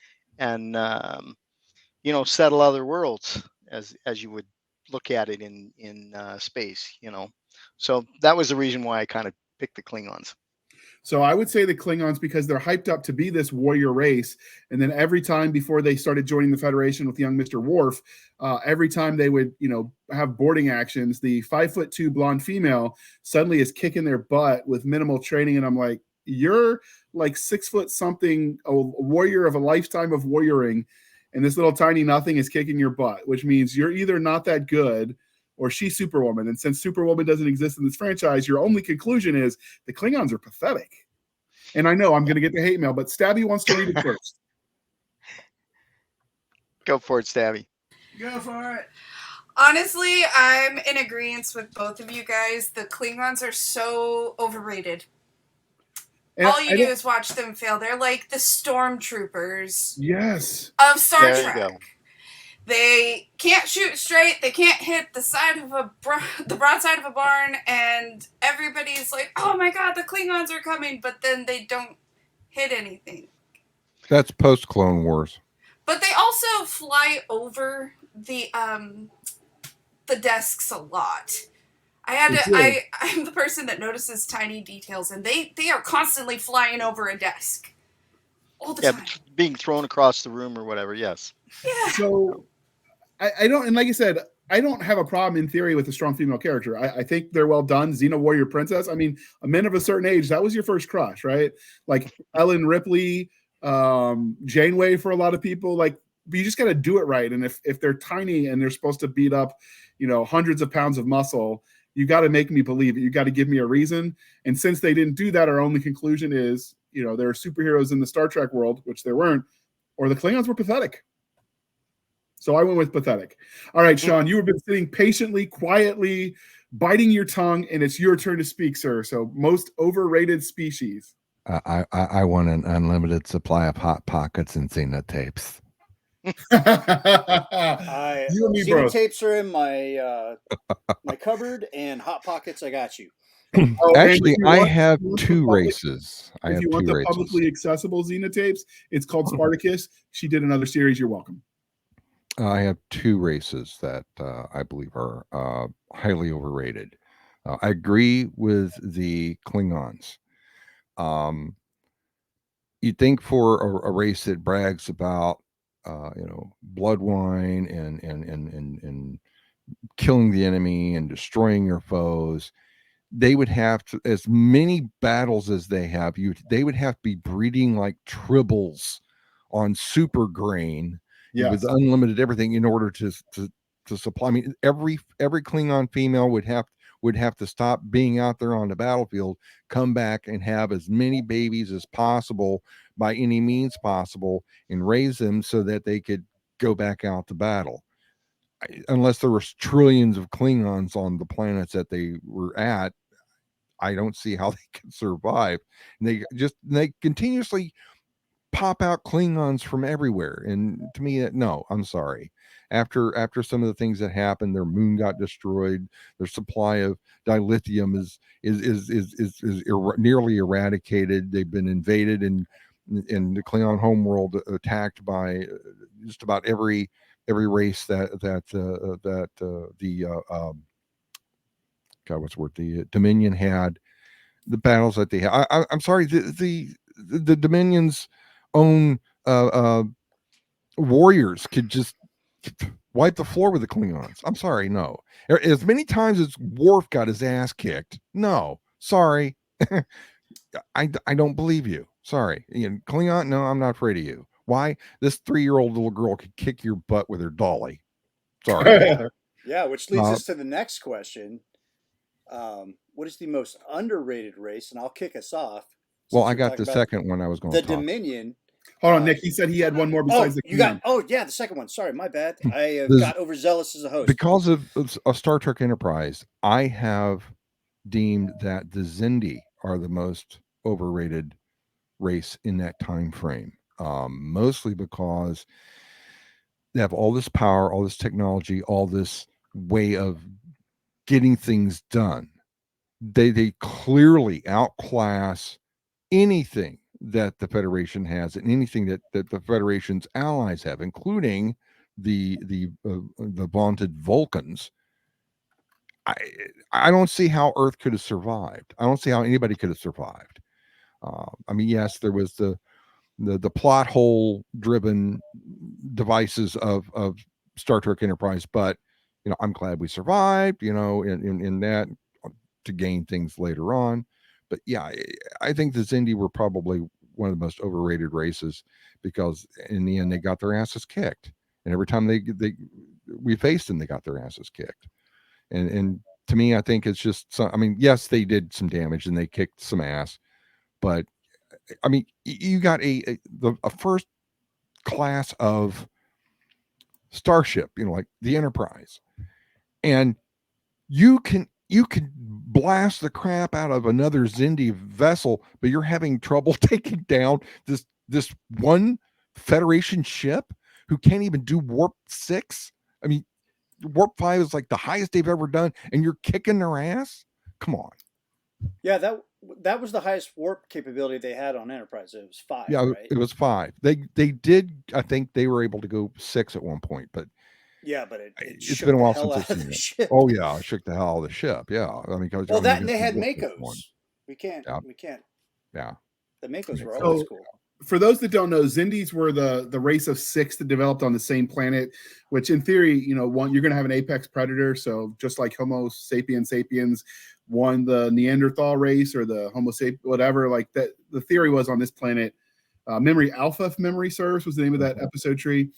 settle other worlds. as you would look at it in space, you know. So that was the reason why I kind of picked the Klingons. So I would say the Klingons because they're hyped up to be this warrior race, and then every time before they started joining the Federation with young Mr. Worf, every time they would, have boarding actions, the 5'2" blonde female suddenly is kicking their butt with minimal training, and I'm like, you're like 6 foot something, a warrior of a lifetime of warrioring, and this little tiny nothing is kicking your butt, which means you're either not that good or she's Superwoman. And since Superwoman doesn't exist in this franchise, your only conclusion is the Klingons are pathetic. And I know I'm going to get the hate mail, but Stabby wants to read it first. Go for it, Stabby. Go for it. Honestly, I'm in agreement with both of you guys. The Klingons are so overrated. And all you do is watch them fail. They're like the stormtroopers of Star Trek. They can't shoot straight. They can't hit the side of the broadside of a barn, and everybody's like, "Oh my God, the Klingons are coming!" But then they don't hit anything. That's post Clone Wars. But they also fly over the desks a lot. I'm the person that notices tiny details, and they are constantly flying over a desk all the time. Being thrown across the room or whatever. Yes. Yeah. So I don't, and like I said, I don't have a problem in theory with a strong female character. I think they're well done. Xena Warrior Princess. I mean, a men of a certain age, that was your first crush, right? Like Ellen Ripley, Janeway for a lot of people. Like, you just got to do it right. And if they're tiny and they're supposed to beat up, hundreds of pounds of muscle, you got to make me believe it. You got to give me a reason. And since they didn't do that, our only conclusion is, there are superheroes in the Star Trek world, which there weren't, or the Klingons were pathetic. So I went with pathetic. All right, Sean, you have been sitting patiently, quietly, biting your tongue, and it's your turn to speak, sir. So most overrated species. I want an unlimited supply of Hot Pockets and Xena tapes. Xena tapes are in my my cupboard, and Hot Pockets, I got you. Actually, I have two races. If you want the publicly accessible Xena tapes, it's called Spartacus. She did another series. You're welcome. I have two races that I believe are highly overrated. I agree with the Klingons. You'd think for a race that brags about blood wine and killing the enemy and destroying your foes, they would have to, as many battles as they have, they would have to be breeding like tribbles on super grain. Yes. With unlimited everything in order to supply. I mean, every Klingon female would have to stop being out there on the battlefield, come back and have as many babies as possible by any means possible, and raise them so that they could go back out to battle. Unless there was trillions of Klingons on the planets that they were at, I don't see how they could survive. And they continuously pop out Klingons from everywhere, and to me, no, I'm sorry. After some of the things that happened, their moon got destroyed. Their supply of dilithium is nearly eradicated. They've been invaded and in the Klingon homeworld attacked by just about every race that the Dominion had. The battles that they had. I'm sorry, the Dominion's own warriors could just wipe the floor with the Klingons. I'm sorry, no. As many times as Worf got his ass kicked, no, sorry. I don't believe you. Sorry. Klingon, no, I'm not afraid of you. Why? This 3-year-old little girl could kick your butt with her dolly. Sorry. Yeah, which leads us to the next question. What is the most underrated race? And I'll kick us off. Well, I got the second one I was going to talk. The Dominion. Hold on, Nick. He said he had one more besides the Klingon. The second one. Sorry, my bad. I got overzealous as a host. Because of Star Trek Enterprise, I have deemed that the Xindi are the most overrated race in that time frame. Mostly because they have all this power, all this technology, all this way of getting things done. They clearly outclass anything that the Federation has and anything that the Federation's allies have, including the vaunted Vulcans, I don't see how Earth could have survived. I don't see how anybody could have survived. I mean, yes, there was the plot hole driven devices of Star Trek Enterprise, but I'm glad we survived. In that to gain things later on. But yeah, I think the Xindi were probably one of the most overrated races because in the end they got their asses kicked, and every time we faced them, they got their asses kicked. And to me, I think it's just I mean, yes, they did some damage and they kicked some ass, but I mean, you got a first class of starship, like the Enterprise, and you can blast the crap out of another Xindi vessel, but you're having trouble taking down this one Federation ship who can't even do warp 6. I mean, warp 5 is like the highest they've ever done, and you're kicking their ass. Come on. Yeah, that was the highest warp capability they had on Enterprise. It was 5. Yeah, right? It was 5. They did. I think they were able to go 6 at one point, but yeah, but it it's shook been a the while hell since out I've of seen the it. ship. Oh yeah, it shook the hell out of the ship. Yeah, I mean, well, that and they had Makos. We can't. Yeah, the Makos were So- always cool. For those that don't know, Xindis were the race of 6 that developed on the same planet, which in theory, you're going to have an apex predator. So just like Homo sapiens, one, the Neanderthal race or the Homo sapiens, whatever, like that. The theory was on this planet, Memory Alpha, if memory serves, was the name of that episode tree.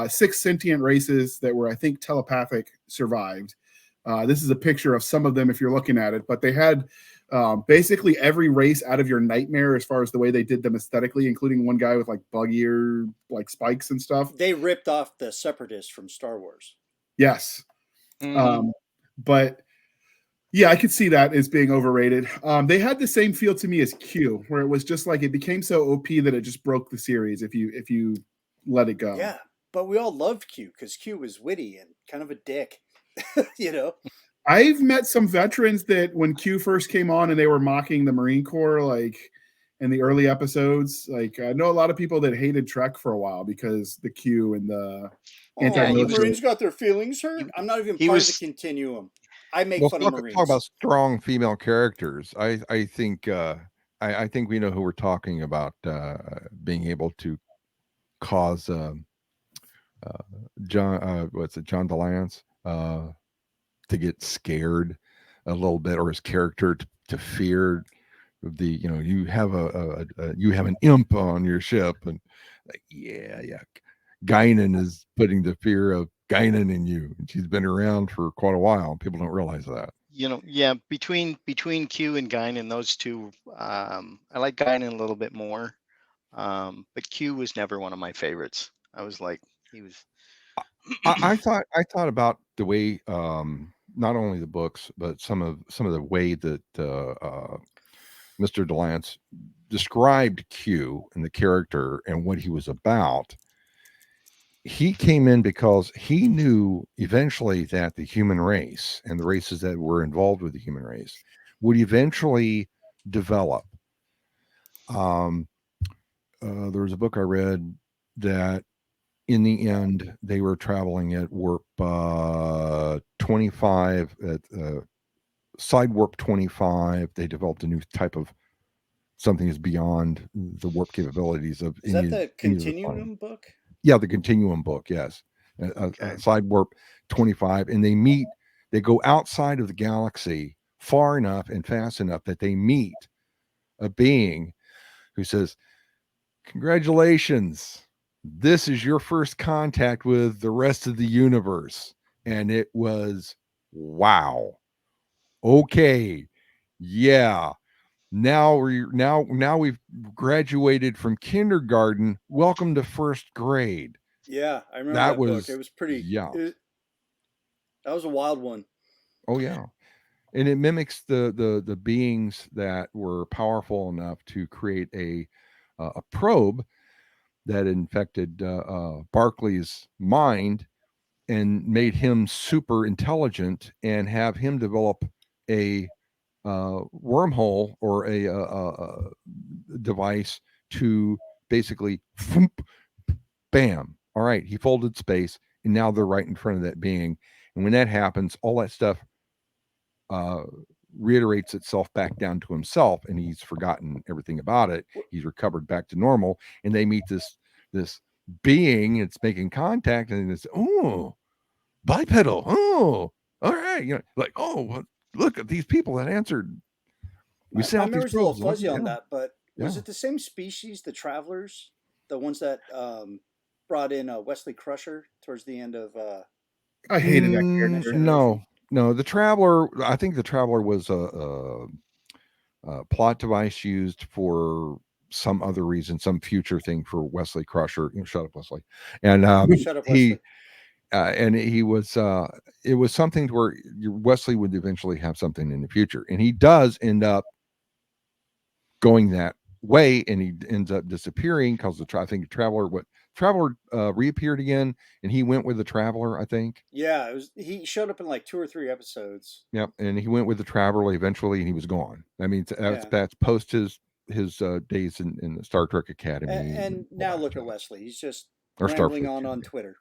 6 sentient races that were, I think, telepathic survived. This is a picture of some of them if you're looking at it, but they had basically every race out of your nightmare as far as the way they did them aesthetically, including one guy with like bug ear, like spikes and stuff. They ripped off the Separatists from Star Wars. Yes. But yeah, I could see that as being overrated. They had the same feel to me as Q, where it was just like it became so OP that it just broke the series if you let it go. Yeah, but we all loved Q because Q was witty and kind of a dick. I've met some veterans that when Q first came on and they were mocking the Marine Corps, like in the early episodes, like I know a lot of people that hated Trek for a while because the Q and the the Marines got their feelings hurt. I'm not even part of the continuum. I make fun of Marines. Talk about strong female characters. I think I think we know who we're talking about being able to cause John John DeLance to get scared a little bit, or his character to fear you have you have an imp on your ship, and like yeah Guinan is putting the fear of Guinan in you, and she's been around for quite a while, and people don't realize that. Between Q and Guinan, those two, I like Guinan a little bit more, but Q was never one of my favorites. I was like, he was. I thought about the way not only the books but some of the way that Mr. DeLance described Q and the character and what he was about. He came in because he knew eventually that the human race and the races that were involved with the human race would eventually develop. There was a book I read that in the end, they were traveling at warp 25, at side warp 25. They developed a new type of something is beyond the warp capabilities of. Is that the Continuum book? Yeah, the Continuum book. Yes, side warp 25, and they go outside of the galaxy far enough and fast enough that they meet a being who says, "Congratulations. This is your first contact with the rest of the universe." And it was, wow. Okay. Yeah. Now we've graduated from kindergarten. Welcome to first grade. Yeah, I remember that book. It was pretty. Yeah. That was a wild one. Oh yeah. And it mimics the beings that were powerful enough to create a probe that infected Barclay's mind and made him super intelligent, and have him develop a wormhole or a device to basically bam. All right, he folded space and now they're right in front of that being. And when that happens, all that stuff reiterates itself back down to himself, and he's forgotten everything about it. He's recovered back to normal, and they meet this being. It's making contact, and it's bipedal. Oh, all right, like look at these people that answered. We sent My out these memory's a little probes. fuzzy on that, but was Yeah. it the same species, the travelers, the ones that brought in Wesley Crusher towards the end of? I hated that Mm, character. no, the Traveler. I think the Traveler was a plot device used for some other reason, some future thing for Wesley Crusher. Shut up, Wesley. And Shut up, he Wesley. and he was it was something to where Wesley would eventually have something in the future, and he does end up going that way, and he ends up disappearing because I think the Traveler reappeared again, and he went with the Traveler, I think. Yeah, he showed up in like 2 or 3 episodes. Yep, and he went with the Traveler eventually, and he was gone. I mean, that's post his days in the Star Trek Academy. And now look at Wesley. He's just Or rambling Starfleet on Twitter.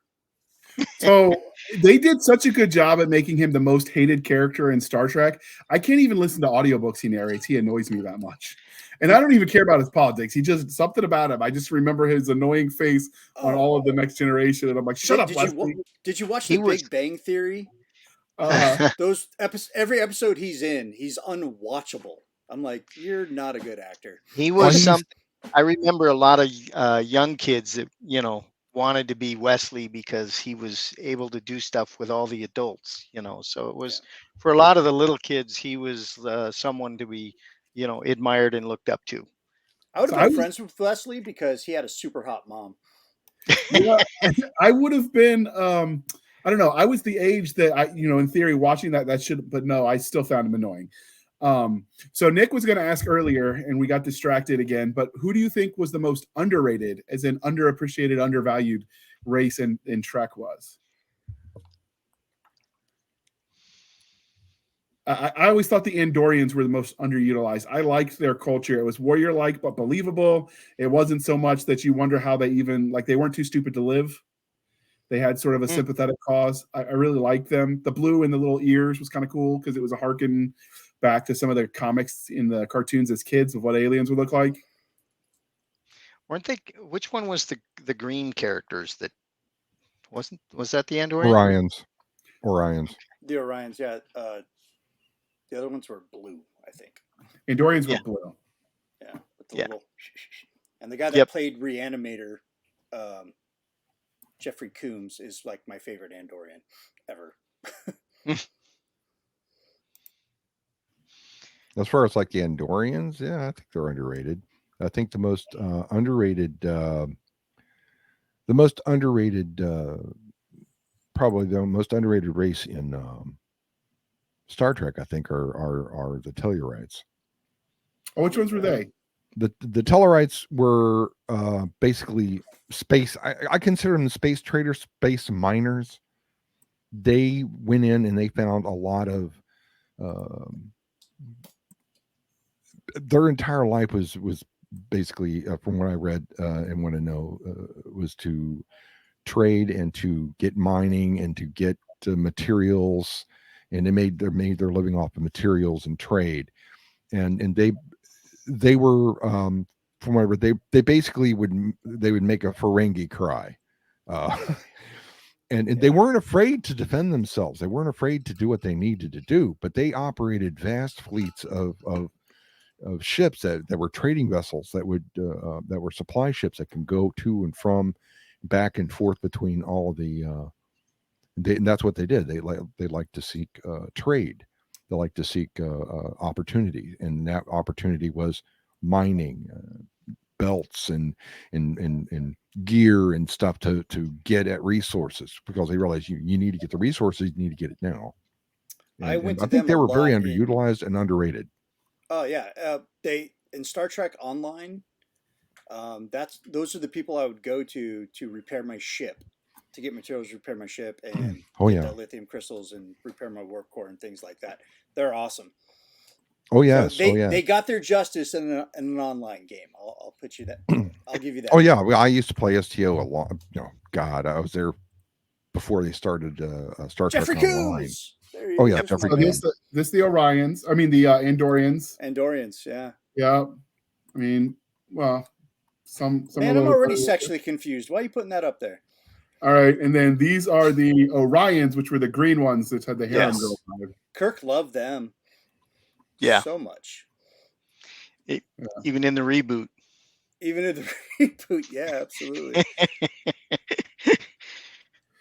So they did such a good job at making him the most hated character in Star Trek. I can't even listen to audiobooks he narrates. He annoys me that much. And I don't even care about his politics. He just something about him. I just remember his annoying face on all of the Next Generation, and I'm like, shut up, Wesley. Did you watch the Big Bang Theory? Those every episode he's in, he's unwatchable. I'm like, you're not a good actor. He was something. I remember a lot of young kids that wanted to be Wesley because he was able to do stuff with all the adults. So it was for a lot of the little kids, he was someone to be admired and looked up to. I would have been friends with Wesley because he had a super hot mom. Yeah, I would have been. I don't know. I was the age that in theory, watching that should, but no, I still found him annoying. So Nick was going to ask earlier, and we got distracted again. But who do you think was the most underrated, as in underappreciated, undervalued race in Trek was? I always thought the Andorians were the most underutilized. I liked their culture. It was warrior-like but believable. It wasn't so much that you wonder how they even they weren't too stupid to live. They had sort of a sympathetic cause. I really liked them. The blue in the little ears was kind of cool because it was a harken back to some of the comics in the cartoons as kids of what aliens would look like. Weren't they? Which one was the green characters that was that the Andorian? Orions. The Orions, yeah. The other ones were blue, I think. Andorians were blue. Yeah, with the little. And the guy that played Reanimator, Jeffrey Combs, is like my favorite Andorian ever. As far as like the Andorians, yeah, I think they're underrated. I think the most underrated, probably the most underrated race in Star Trek, I think, are the Tellurites. Oh, which ones were they? The Tellurites were basically space. I consider them space traders, space miners. They went in and they found a lot of. Their entire life was basically, from what I read and want to know, was to trade and to get mining and to get materials, and they made their living off of materials and trade, and they were from what I read, they basically would make a Ferengi cry. And they weren't afraid to defend themselves. They weren't afraid to do what they needed to do, but they operated vast fleets of ships that were trading vessels that were supply ships that can go to and from, back and forth between all of the and that's what they did. They like to seek trade. They like to seek opportunity, and that opportunity was mining, belts and gear and stuff to get at resources, because they realize you need to get the resources, you need to get it now. And I think they were very underutilized and underrated. Oh yeah, they in Star Trek Online. Those are the people I would go to repair my ship, to get materials to repair my ship, and get the lithium crystals and repair my warp core and things like that. They're awesome. Oh yes, so they got their justice in an online game. I'll put you that. I'll give you that. Oh yeah, I used to play STO a lot. God, I was there before they started Star Trek Jeffrey Online. Coons. There he Oh, yeah, there's Jeffrey my So Coons. man. this the Orions. I mean the Andorians. Andorians, yeah. Yeah. I mean, well, some Man, of I'm those already are- sexually confused. Why are you putting that up there? All right, and then these are the Orions, which were the green ones that had the harem Yes. girls on it. Kirk loved them Yeah. so much. Even in the reboot. Even in the reboot, yeah, absolutely.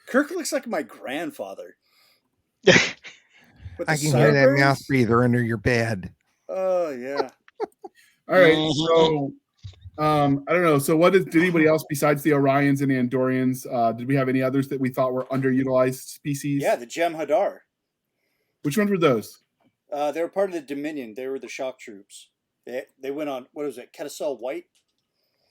Kirk looks like my grandfather. With the sideburns. breather under your bed. Oh yeah. All right, Mhm. so I don't know. So did anybody else besides the Orions and the Andorians? Did we have any others that we thought were underutilized species? Yeah, the Jem'Hadar. Which ones were those? They were part of the Dominion. They were the shock troops. They went on, what was it, Ketracel White?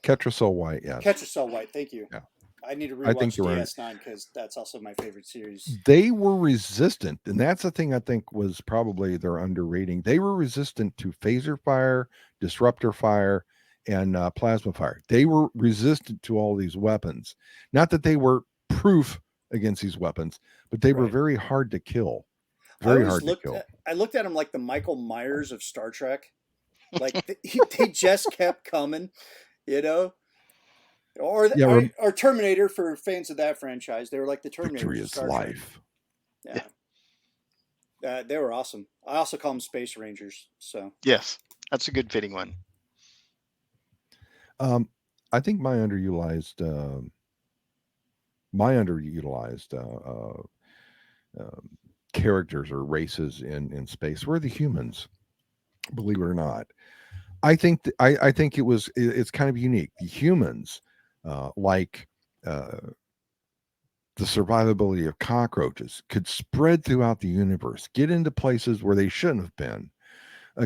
Ketracel White, yes. Ketracel White, thank you. Yeah. I need to I think rewatch you're right. DS9 because that's also my favorite series. They were resistant, and that's the thing I think was probably their underrating. They were resistant to phaser fire, disruptor fire, and plasma fire. They were resistant to all these weapons. Not that they were proof against these weapons, but they were Right. very hard to kill. I Very always hard to looked kill. I looked at him like the Michael Myers of Star Trek. Like they just kept coming, you know? Or Terminator for fans of that franchise. They were like the Terminator. Victory is life. Yeah. They were awesome. I also call them Space Rangers. So Yes, that's a good fitting one. I think my underutilized characters or races in space were the humans. Believe it or not, I think it's kind of unique. The humans, like the survivability of cockroaches, could spread throughout the universe, get into places where they shouldn't have been,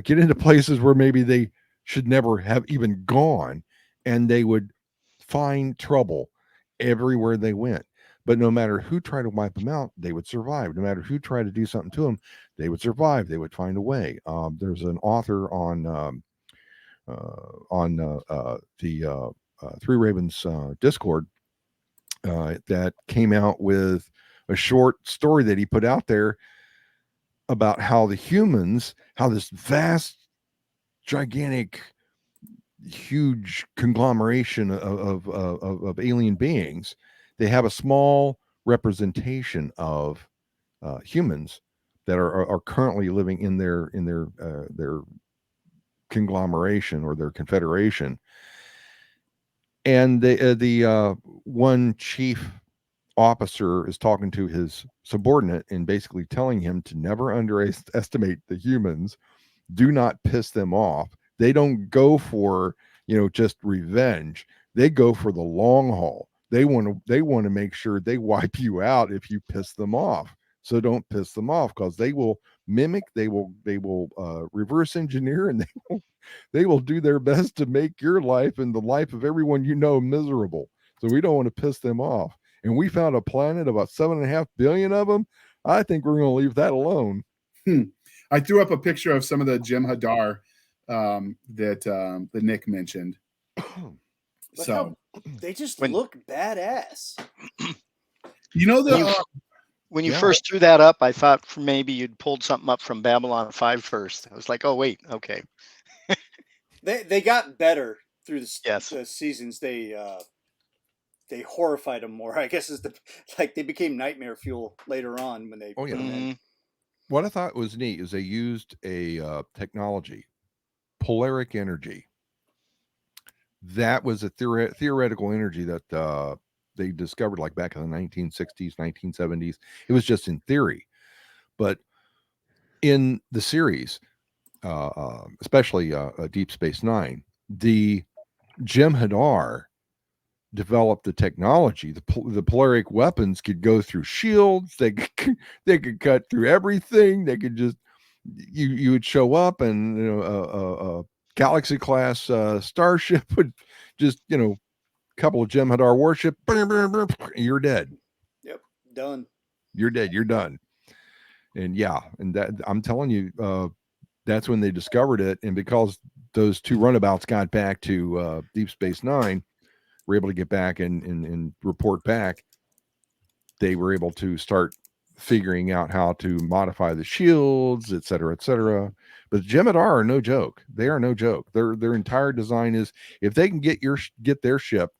get into places where maybe they should never have even gone, and they would find trouble everywhere they went. But no matter who tried to wipe them out, they would survive. No matter who tried to do something to them, they would survive. They would find a way. There's an author on the Three Ravens Discord that came out with a short story that he put out there about how the humans, how this vast, gigantic, huge conglomeration of alien beings, they have a small representation of humans that are currently living in their conglomeration or their confederation. And the one chief officer is talking to his subordinate and basically telling him to never underestimate the humans. Do not piss them off. They don't go for, just revenge. They go for the long haul. They want to make sure they wipe you out if you piss them off. So don't piss them off, because they will mimic, they will reverse engineer, and they will do their best to make your life and the life of everyone miserable. So we don't want to piss them off. And we found a planet, about 7.5 billion of them. I think we're going to leave that alone. I threw up a picture of some of the Jem'Hadar that Nick mentioned. So they just look badass. When you first threw that up, I thought maybe you'd pulled something up from Babylon 5 first. I was like, oh wait, okay. They got better through the seasons. They horrified them more, I guess, they became nightmare fuel later on when they. Oh yeah. What I thought was neat is they used a technology, polaric energy. That was a theoretical energy that they discovered like back in the 1960s, 1970s. It was just in theory. But in the series, especially Deep Space Nine, the Jem'Hadar developed the technology. The polaric weapons could go through shields. They could cut through everything. They could just you would show up, and a Galaxy class starship would just couple of Jem'Hadar warship, you're dead. Yep, done. You're dead. You're done. And that I'm telling you, that's when they discovered it. And because those two runabouts got back to Deep Space Nine, were able to get back and report back. they were able to start figuring out how to modify the shields, et cetera, et cetera. But Jem'Hadar are no joke. They are no joke. Their entire design is, if they can get their ship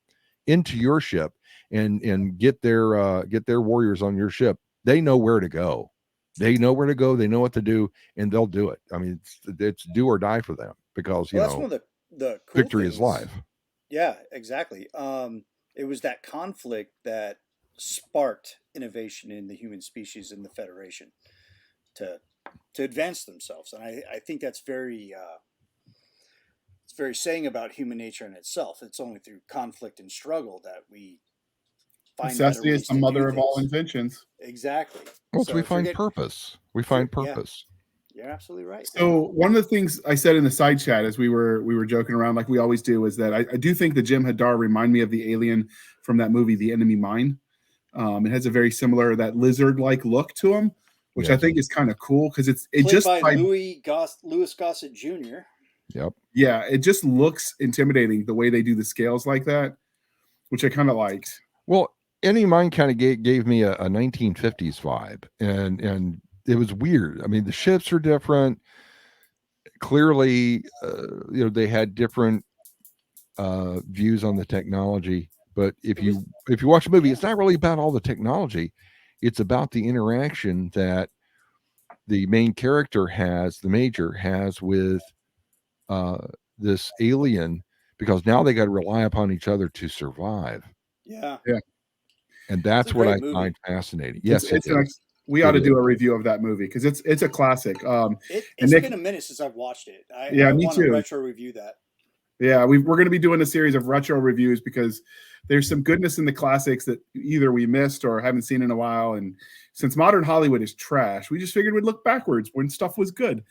into your ship and get their warriors on your ship, they know where to go. They know where to go. They know what to do, and they'll do it. I mean, it's do or die for them, because Well, that's one of the cool victory things. is life. Yeah, exactly. It was that conflict that sparked innovation in the human species in the Federation to advance themselves, and I think that's very it's very saying about human nature in itself. It's only through conflict and struggle that we find better Necessity is ways the to mother do of all things. inventions. Exactly. Well, So we if you're find getting, purpose. We if you're- find yeah, purpose. you're absolutely right. So one of the things I said in the side chat as we were joking around like we always do is that I do think the Jem'Hadar remind me of the alien from that movie, The Enemy Mine. It has a very similar, that lizard-like look to him, which I Yes. think is kind of cool because it Played just by Louis Gossett Jr. Yep. yeah, it just looks intimidating the way they do the scales like that, which I kind of liked. Well, Enemy Mine kind of gave me a 1950s vibe, and it was weird. I mean, the ships are different. Clearly, they had different views on the technology. But if you watch a movie, it's not really about all the technology. It's about the interaction that the main character has, the major has, with this alien, because now they got to rely upon each other to survive. Yeah. And that's It's a what I great movie. find fascinating. Yes, we ought to It do a review of that movie because it's a classic. It's been a minute since I've watched it. I me want to too. retro review that. Yeah, we're going to be doing a series of retro reviews because there's some goodness in the classics that either we missed or haven't seen in a while. And since modern Hollywood is trash, we just figured we'd look backwards when stuff was good.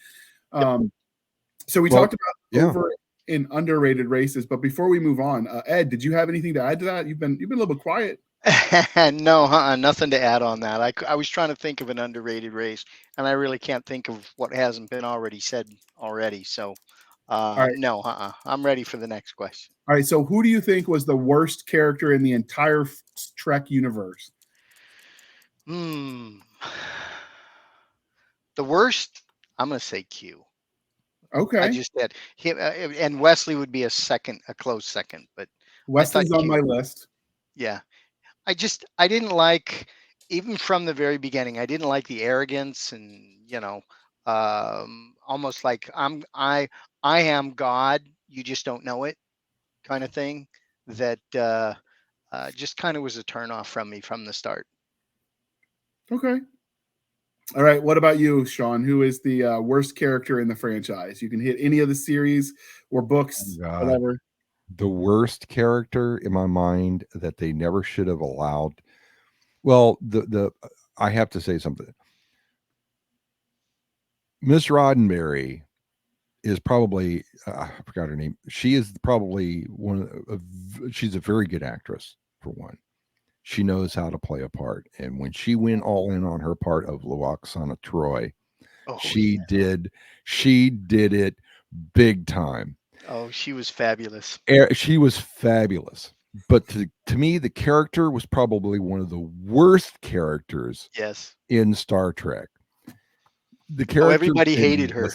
So we talked about over and underrated races, but before we move on, Ed, did you have anything to add to that? You've been a little bit quiet. No, nothing to add on that. I was trying to think of an underrated race, and I really can't think of what hasn't been already said already. So, right. No, I'm ready for the next question. All right. So, who do you think was the worst character in the entire Trek universe? The worst, I'm going to say Q. Okay. I just said him, and Wesley would be a close second, but Wesley's on my list. Yeah. I didn't like, even from the very beginning, I didn't like the arrogance and, almost like I am God, you just don't know it kind of thing, that just kind of was a turnoff from me from the start. Okay. All right. What about you, Sean? Who is the worst character in the franchise? You can hit any of the series or books, whatever. The worst character in my mind that they never should have allowed. Well, I have to say something. Miss Roddenberry is probably, I forgot her name. She is probably she's a very good actress, for one. She knows how to play a part. And when she went all in on her part of Lwaxana Troy, she did it big time. Oh, she was fabulous. She was fabulous. But to me, the character was probably one of the worst characters in Star Trek. The character, everybody hated her.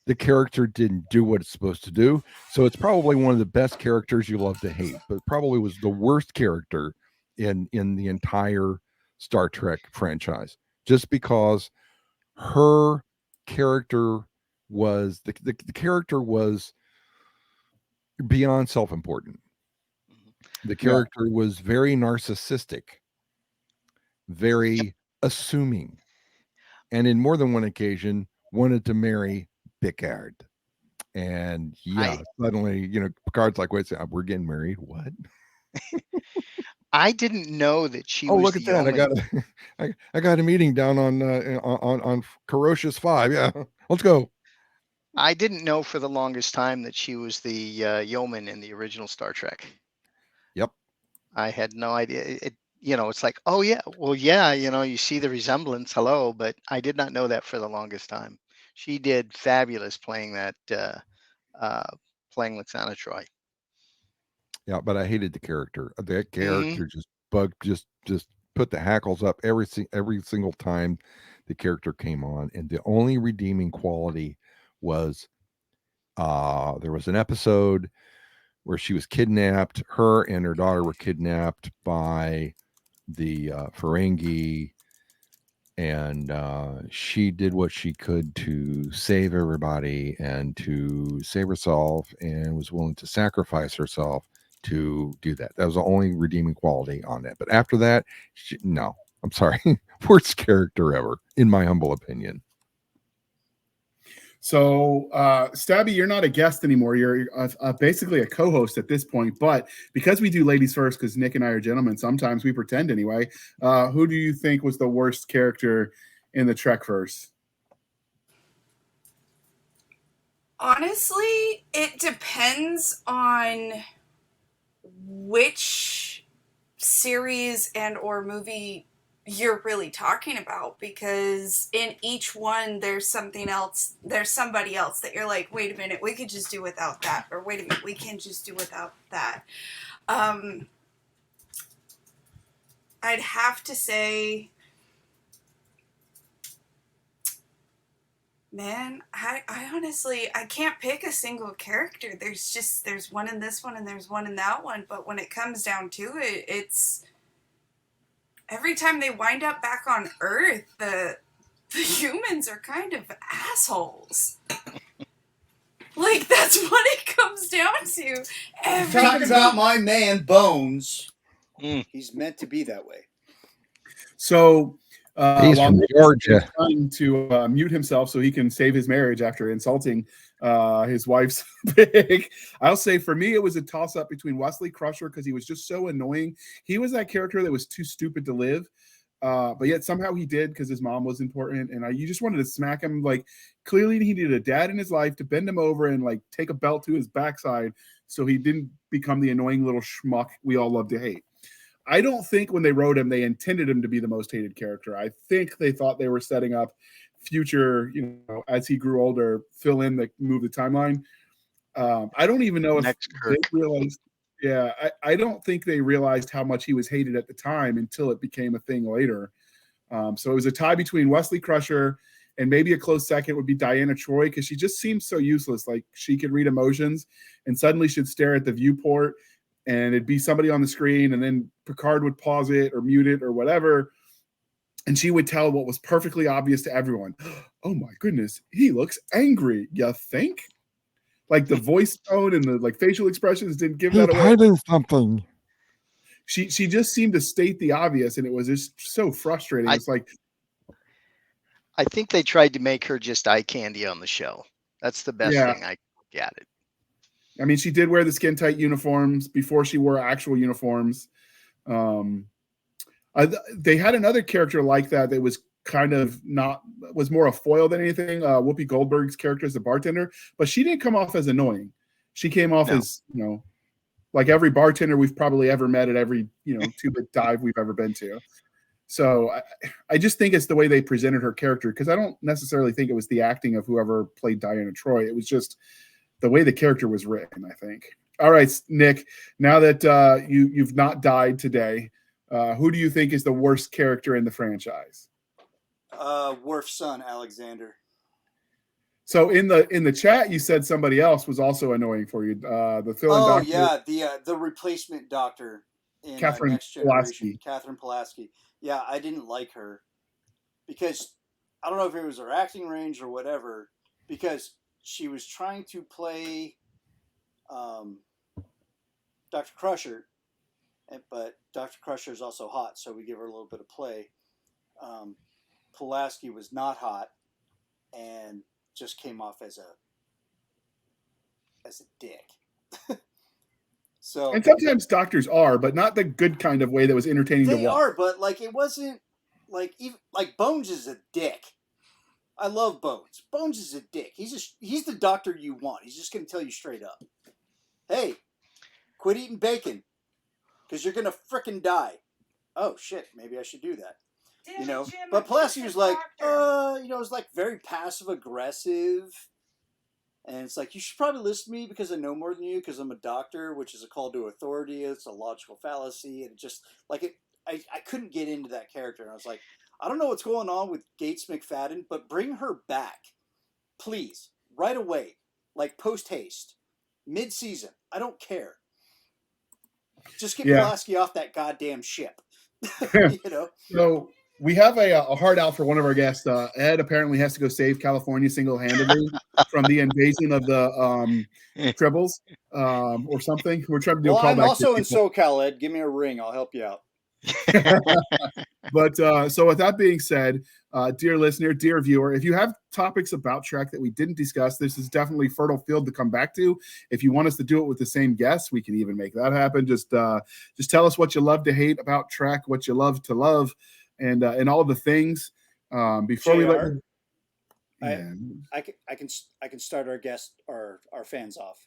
The character didn't do what it's supposed to do. So it's probably one of the best characters you love to hate, but probably was the worst character in the entire Star Trek franchise, just because her character was the character was beyond self-important. The character was very narcissistic, very assuming, and in more than one occasion wanted to marry Picard. And suddenly, Picard's like, wait, we're getting married. What? I didn't know that she was. Oh, look at that! I got a meeting down on Carocious 5. Yeah, let's go. I didn't know for the longest time that she was the yeoman in the original Star Trek. Yep. I had no idea. It's like, oh yeah, well yeah, you see the resemblance. Hello, but I did not know that for the longest time. She did fabulous playing that, playing Lwaxana Troy. Yeah, but I hated the character. That character just put the hackles up every single time the character came on. And the only redeeming quality was there was an episode where she was kidnapped. Her and her daughter were kidnapped by the Ferengi, and she did what she could to save everybody and to save herself, and was willing to sacrifice herself to do that. That was the only redeeming quality on that. But after that, no, I'm sorry, worst character ever, in my humble opinion. So, Stabby, you're not a guest anymore. You're basically a co-host at this point. But because we do ladies first, because Nick and I are gentlemen, sometimes we pretend anyway. Who do you think was the worst character in the Trekverse? Honestly, it depends on which series and or movie you're really talking about, because in each one there's something else, there's somebody else that you're like, wait a minute, we could just do without that, or wait a minute, we can't just do without that. I'd have to say, man, I honestly, I can't pick a single character. There's one in this one and there's one in that one, but when it comes down to it, it's every time they wind up back on Earth, the humans are kind of assholes. Like, that's what it comes down to. Talking about my man Bones, Mm. he's meant to be that way. So, He's while from Nick Georgia. is trying to mute himself so he can save his marriage after insulting his wife's pig, I'll say for me it was a toss-up between Wesley Crusher, because he was just so annoying. He was that character that was too stupid to live, but yet somehow he did, because his mom was important, and you just wanted to smack him. Like, clearly he needed a dad in his life to bend him over and like take a belt to his backside so he didn't become the annoying little schmuck we all love to hate. I don't think when they wrote him, they intended him to be the most hated character. I think they thought they were setting up future, as he grew older, fill in the move the timeline. I don't even know if Next they Kirk. realized. Yeah, I don't think they realized how much he was hated at the time until it became a thing later. So it was a tie between Wesley Crusher and maybe a close second would be Diana Troy, because she just seems so useless. Like, she could read emotions and suddenly she'd stare at the viewport and it'd be somebody on the screen, and then Picard would pause it or mute it or whatever, and she would tell what was perfectly obvious to everyone. Oh my goodness, he looks angry. You think? Like, the voice tone and the facial expressions didn't give that away. hiding something. She just seemed to state the obvious, and it was just so frustrating. It's like, I think they tried to make her just eye candy on the show. That's the best thing I get it. I mean, she did wear the skin tight uniforms before she wore actual uniforms. They had another character like that was kind of was more a foil than anything. Whoopi Goldberg's character as the bartender, but she didn't come off as annoying. She came off as, like every bartender we've probably ever met at every, two-bit dive we've ever been to. So I just think it's the way they presented her character, because I don't necessarily think it was the acting of whoever played Diana Troy. It was just the way the character was written, I think. All right, Nick, now that you've not died today, who do you think is the worst character in the franchise? Worf's son, Alexander. So in the chat, you said somebody else was also annoying for you. The fill-in doctor. The replacement doctor in Catherine Next Generation, Pulaski. Catherine Pulaski. Yeah, I didn't like her because I don't know if it was her acting range or whatever, because she was trying to play Dr. Crusher, but Dr. Crusher is also hot, so we give her a little bit of play. Pulaski was not hot and just came off as a dick. So, and sometimes doctors are, but not the good kind of way that was entertaining to watch. They are, but it wasn't even Bones is a dick. I love Bones. Bones is a dick. He's the doctor you want. He's just going to tell you straight up, hey, quit eating bacon because you're going to frickin' die. Oh shit, maybe I should do that. But Pulaski was like, it's like very passive aggressive. And it's like, you should probably listen to me because I know more than you, because I'm a doctor, which is a call to authority. It's a logical fallacy. And it just, I couldn't get into that character. And I was like, I don't know what's going on with Gates McFadden, but bring her back, please, right away, like post haste, mid season. I don't care. Just get Pulaski off that goddamn ship. You know. So we have a hard out for one of our guests. Ed apparently has to go save California single-handedly from the invasion of the Tribbles or something. We're trying to do a callback. I'm also in SoCal, Ed. Give me a ring. I'll help you out. But so with that being said, dear listener, dear viewer, if you have topics about Trek that we didn't discuss, this is definitely fertile field to come back to. If you want us to do it with the same guests, we can even make that happen. Just tell us what you love to hate about Trek, what you love to love, and all the things. Before JR, we let you, I can start our fans off.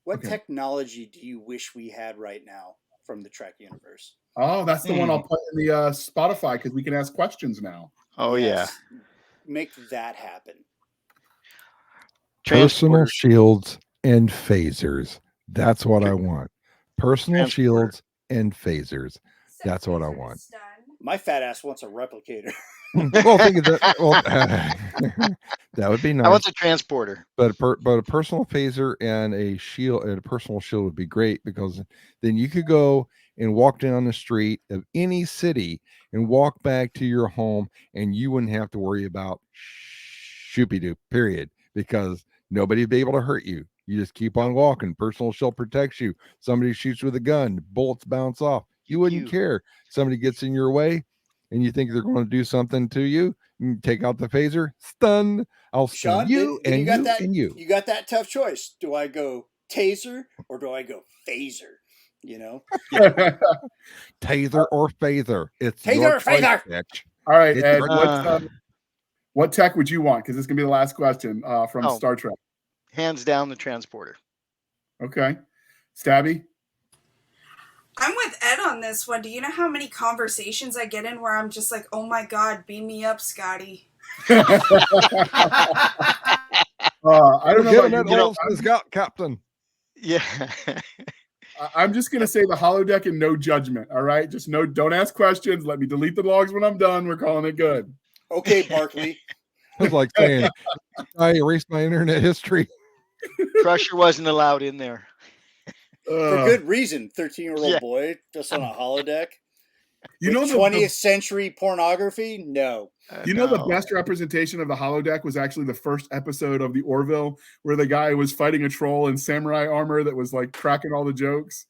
What technology do you wish we had right now from the Trek universe? Oh, that's the one I'll put in the Spotify because we can ask questions now. Oh, yes. Make that happen. Personal shields and phasers. That's what I want. Personal shields and phasers. That's what I want. My fat ass wants a replicator. Well, think of that. Well, that would be nice. I want a transporter. But a personal phaser and a shield and a personal shield would be great, because then you could go and walk down the street of any city and walk back to your home, and you wouldn't have to worry about shoopy-doo, period, because nobody would be able to hurt you. You just keep on walking. Personal shield protects you. Somebody shoots with a gun, bullets bounce off. You wouldn't care. Somebody gets in your way and you think they're going to do something to you. You take out the phaser, stun. I'll stun you and you and you. You got that tough choice. Do I go taser or do I go phaser? You know, taser or phaser. It's taser or phaser. All right, Ed. What tech would you want? Because this is gonna be the last question from Star Trek. Hands down, the transporter. Okay, Stabby. I'm with Ed on this one. Do you know how many conversations I get in where I'm just like, "Oh my God, beam me up, Scotty." I don't know about you, Scout Captain. Yeah. I'm just gonna say the holodeck and no judgment. All right, just don't ask questions. Let me delete the logs when I'm done. We're calling it good. Okay, Barkley. It's like saying I erased my internet history. Crusher wasn't allowed in there. For good reason. 13-year-old boy just on a holodeck. You know, 20th century pornography? No. You know, the best representation of the holodeck was actually the first episode of the Orville, where the guy was fighting a troll in samurai armor that was like cracking all the jokes.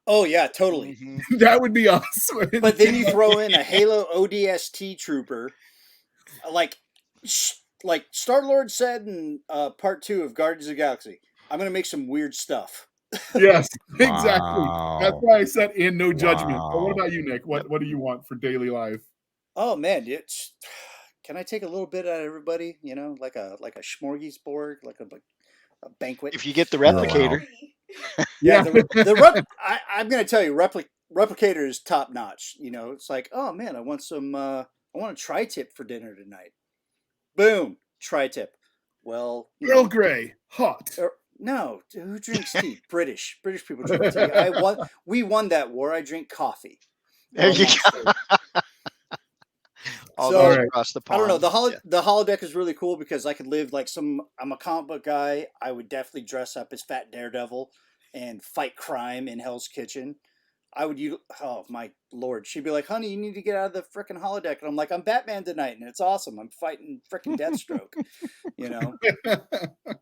Oh yeah, totally. Mm-hmm. That would be awesome. But then you throw in a Halo ODST trooper, like Star-Lord said in part 2 of Guardians of the Galaxy. I'm going to make some weird stuff. Yes, exactly. Wow. That's why I said in no judgment. But what about you, Nick? What do you want for daily life? Oh man, can I take a little bit out of everybody? You know, like a smorgasbord, like a banquet. If you get the replicator. Yeah, I'm going to tell you, replicator is top notch. You know, it's like, oh man, I want a tri-tip for dinner tonight. Boom, tri-tip. Well, Earl Grey, hot. No, who drinks tea? British people drink tea. We won that war. I drink coffee. There you go. So across the pond. I don't know. The holodeck is really cool because I could live like I'm a comic book guy. I would definitely dress up as Fat Daredevil and fight crime in Hell's Kitchen. Oh my Lord. She'd be like, honey, you need to get out of the frickin' holodeck. And I'm like, I'm Batman tonight and it's awesome. I'm fighting frickin' Deathstroke, you know?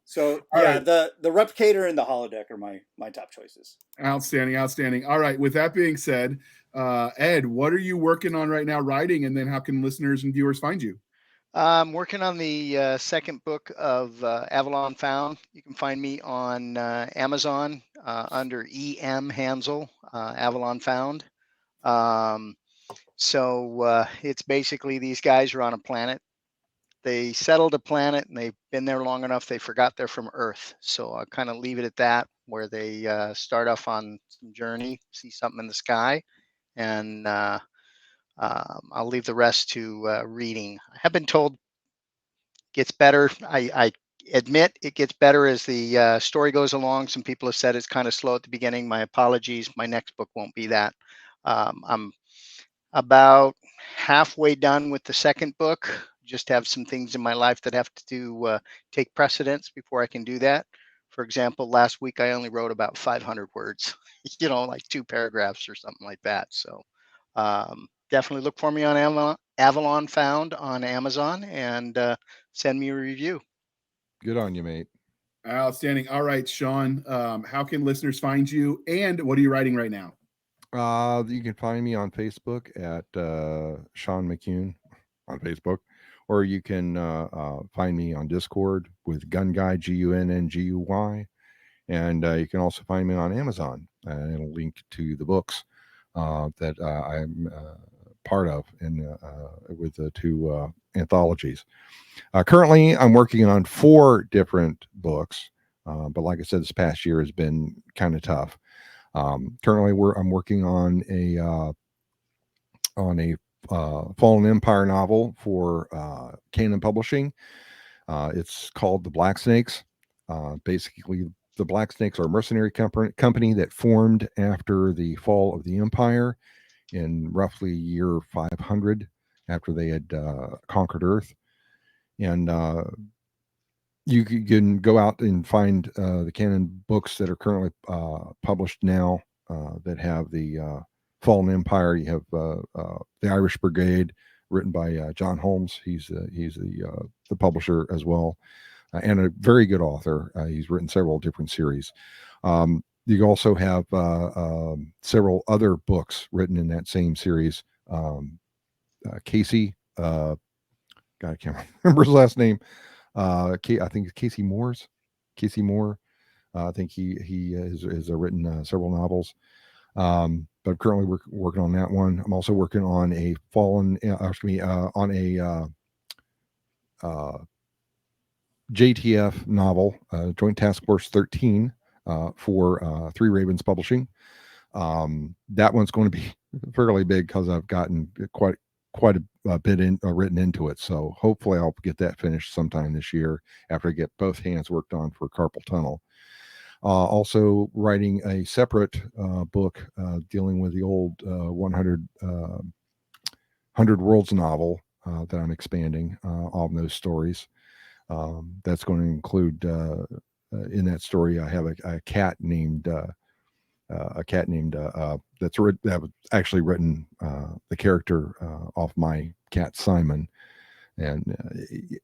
So yeah, right. the replicator and the holodeck are my top choices. Outstanding. All right. With that being said, Ed, what are you working on right now writing? And then how can listeners and viewers find you? I'm working on the second book of Avalon Found. You can find me on Amazon under E.M. Hansel, Avalon Found. So it's basically these guys are on a planet. They settled a planet and they've been there long enough. They forgot they're from Earth. So I'll kind of leave it at that, where they start off on some journey, see something in the sky, and I'll leave the rest to reading. I have been told it gets better. I admit it gets better as the story goes along. Some people have said it's kind of slow at the beginning. My apologies. My next book won't be that. I'm about halfway done with the second book. Just have some things in my life that have to take precedence before I can do that. For example, last week I only wrote about 500 words, like 2 paragraphs or something like that. So definitely look for me on Avalon Found on Amazon, and send me a review. Good on you, mate. Outstanding. All right, Sean, how can listeners find you, and what are you writing right now? You can find me on Facebook at Sean McCune on Facebook, or you can find me on Discord with Gun Guy, GUNNGUY, and you can also find me on Amazon, and it'll link to the books that I'm part of with the 2 anthologies. Currently, I'm working on 4 different books, but like I said, this past year has been kind of tough. Currently, I'm working on a Fallen Empire novel for Canon Publishing. It's called The Black Snakes. Basically, the Black Snakes are a mercenary company that formed after the fall of the Empire in roughly year 500 after they had conquered Earth. And you can go out and find the canon books that are currently published now that have the Fallen Empire. You have the Irish Brigade, written by John Holmes. He's the publisher as well, and a very good author. He's written several different series. You also have several other books written in that same series. Casey, God, I can't remember his last name. I think it's Casey Moore. I think he has written several novels. But I'm currently working on that one. I'm also working on a JTF novel, Joint Task Force 13, for Three Ravens Publishing. That one's going to be fairly big because I've gotten quite a bit written into it. So hopefully I'll get that finished sometime this year after I get both hands worked on for Carpal Tunnel. Also writing a separate book dealing with the old 100 Worlds novel that I'm expanding on those stories. That's going to include in that story I have a cat named that was actually written the character off my cat Simon, and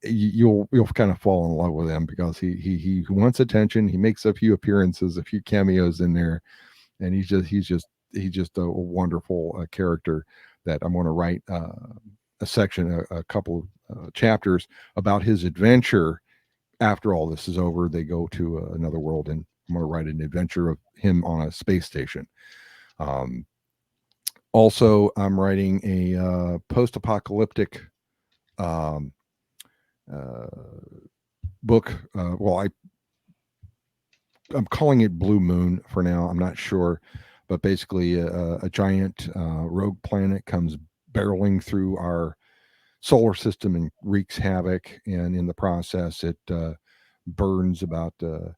you'll kind of fall in love with him because he wants attention. He makes a few appearances, a few cameos in there, and he's just a wonderful character that I'm going to write a couple of chapters about his adventure. After all this is over, they go to another world, and I'm going to write an adventure of him on a space station. Also, I'm writing a post-apocalyptic book. I'm calling it Blue Moon for now. I'm not sure, but basically a giant rogue planet comes barreling through our solar system and wreaks havoc, and in the process it burns about a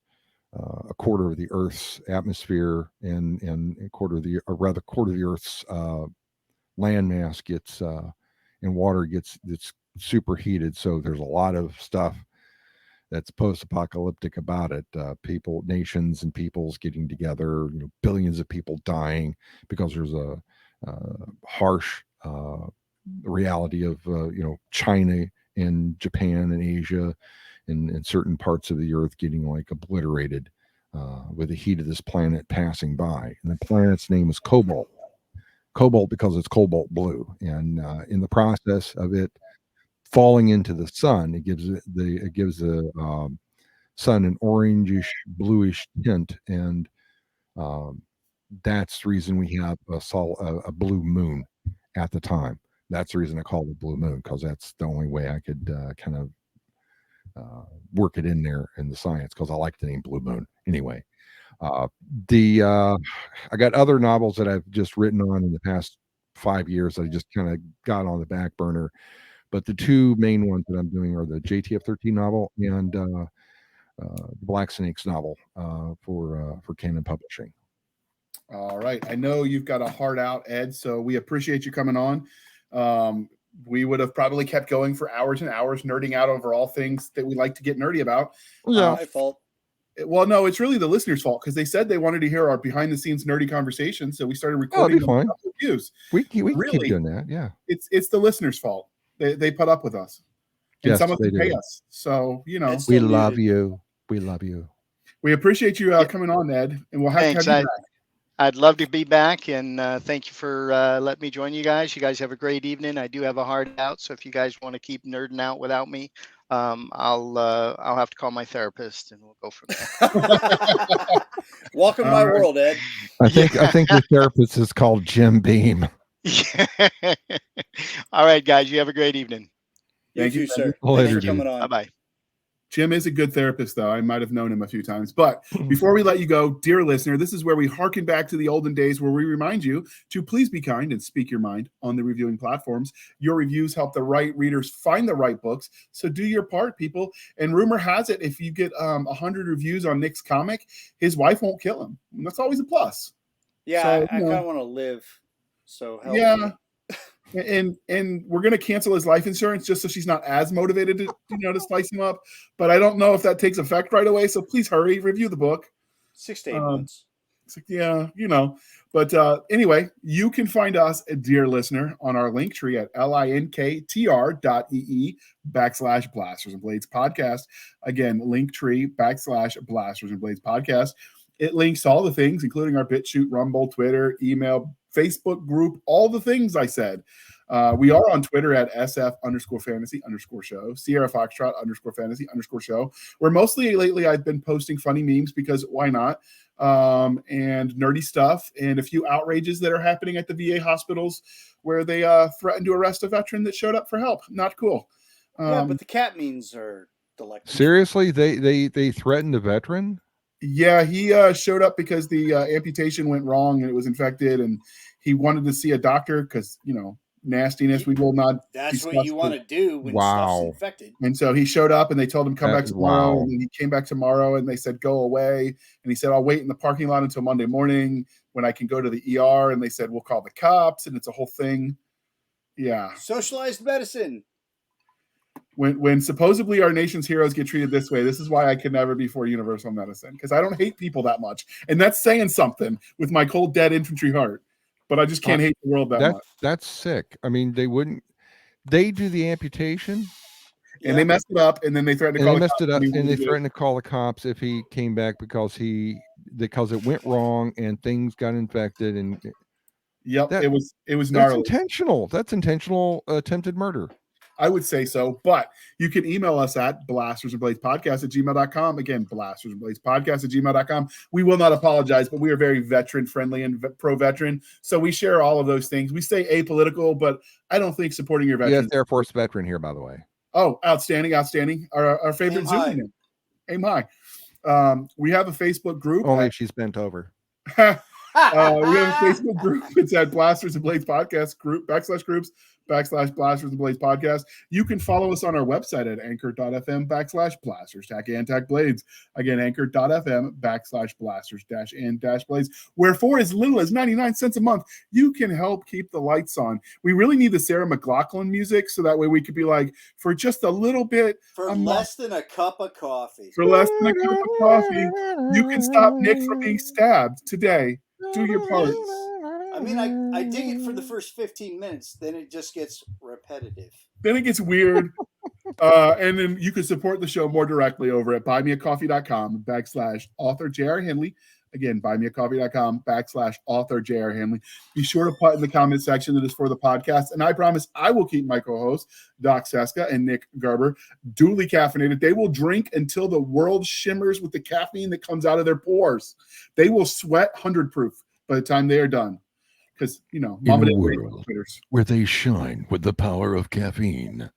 quarter of the Earth's atmosphere, and a quarter of the Earth's landmass gets and water gets superheated. So there's a lot of stuff that's post-apocalyptic about it. Nations and peoples getting together, billions of people dying because there's a harsh reality of China and Japan and Asia and certain parts of the earth getting like obliterated with the heat of this planet passing by. And the planet's name is Cobalt because it's cobalt blue, and in the process of it falling into the sun, it gives the sun an orangish bluish tint, and that's the reason we have a blue moon at the time. That's the reason I call it Blue Moon, because that's the only way I could kind of work it in there in the science, because I like the name Blue Moon anyway. I got other novels that I've just written on in the past 5 years that I just kind of got on the back burner, but the 2 main ones that I'm doing are the JTF 13 novel and the Black Snakes novel for Canon Publishing. All right. I know you've got a heart out, Ed, so we appreciate you coming on. We would have probably kept going for hours and hours, nerding out over all things that we like to get nerdy about. Yeah. My fault. Well, no, it's really the listeners' fault because they said they wanted to hear our behind-the-scenes nerdy conversation, so we started recording be fine. reviews. We can Really? keep doing that. Yeah. It's the listeners' fault. They put up with us, and Yes, some of they them pay do. us. So It's We still love muted. you. We love you. we appreciate you Yeah. coming on, Ed, and we'll have Thanks. to have you back. I'd love to be back, and thank you for letting me join you guys. You guys have a great evening. I do have a heart out, so if you guys want to keep nerding out without me, I'll have to call my therapist, and we'll go from there. Welcome to All my right. world, Ed. I think your therapist is called Jim Beam. Yeah. All right, guys. You have a great evening. Thank You you, too, sir. Later, Thanks for coming on. Bye bye. Jim is a good therapist, though. I might have known him a few times. But before we let you go, dear listener, this is where we hearken back to the olden days where we remind you to please be kind and speak your mind on the reviewing platforms. Your reviews help the right readers find the right books. So do your part, people. And rumor has it, if you get 100 reviews on Nick's comic, his wife won't kill him. And that's always a plus. Yeah, So, I you kind know. of want to live. So help Yeah. me. And we're going to cancel his life insurance just so she's not as motivated to slice him up. But I don't know if that takes effect right away. So please hurry, review the book. 6 to 8 months. Yeah, But anyway, you can find us, dear listener, on our link tree at linktr.ee/Blasters and Blades podcast. Again, linktree/Blasters and Blades podcast. It links to all the things, including our BitChute, Rumble, Twitter, email, Facebook group, all the things I said. We are on Twitter at SF_fantasy_show, Sierra Foxtrot _fantasy_show. Where mostly lately I've been posting funny memes because why not? And nerdy stuff and a few outrages that are happening at the VA hospitals where they threatened to arrest a veteran that showed up for help. Not cool. Yeah, but the cat memes are delectable. Seriously, they threatened a veteran? Yeah, he showed up because the amputation went wrong and it was infected, and he wanted to see a doctor because nastiness. We will not. That's what discuss you want to do when Wow. stuff's infected. And so he showed up, and they told him come back tomorrow. Wow. And then he came back tomorrow, and they said go away. And he said I'll wait in the parking lot until Monday morning when I can go to the ER. And they said we'll call the cops, and it's a whole thing. Yeah. Socialized medicine. When supposedly our nation's heroes get treated this way, this is why I can never be for universal medicine, because I don't hate people that much, and that's saying something with my cold dead infantry heart. But I just can't hate the world that much. That's sick. I mean, they do the amputation, and they messed it up, and then they threatened to call the cops. And they threatened to call the cops if he came back because it went wrong and things got infected. And yep, it was that's gnarly. intentional. That's intentional attempted murder. I would say so, but you can email us at blastersandbladespodcast@gmail.com. Again, blastersandbladespodcast@gmail.com. We will not apologize, but we are very veteran friendly and pro-veteran. So we share all of those things. We stay apolitical, but I don't think supporting your veterans. Yes, Air Force veteran here, by the way. Oh, outstanding. Our favorite Zoom. Aim high. We have a Facebook group. Only if she's bent over. We have a Facebook group. It's at Blasters and Blades Podcast group /groups /Blasters and Blades Podcast. You can follow us on our website at anchor.fm/blasters /blades. Again, anchor.fm/blasters-and-blades. Where for as little as 99 cents a month, you can help keep the lights on. We really need the Sarah McLachlan music so that way we could be like, for just a little bit. For less than a cup of coffee. For less than a cup of coffee, you can stop Nick from being stabbed today. Do your part. I mean, I dig it for the first 15 minutes. Then it just gets repetitive. Then it gets weird. And then you can support the show more directly over at buymeacoffee.com/author J.R. Handley. Again, buymeacoffee.com/author J.R. Handley. Be sure to put in the comment section that is for the podcast. And I promise I will keep my co-hosts, Doc Cisca and Nick Garber, duly caffeinated. They will drink until the world shimmers with the caffeine that comes out of their pores. They will sweat 100 proof by the time they are done. Because, mom and world where they shine with the power of caffeine.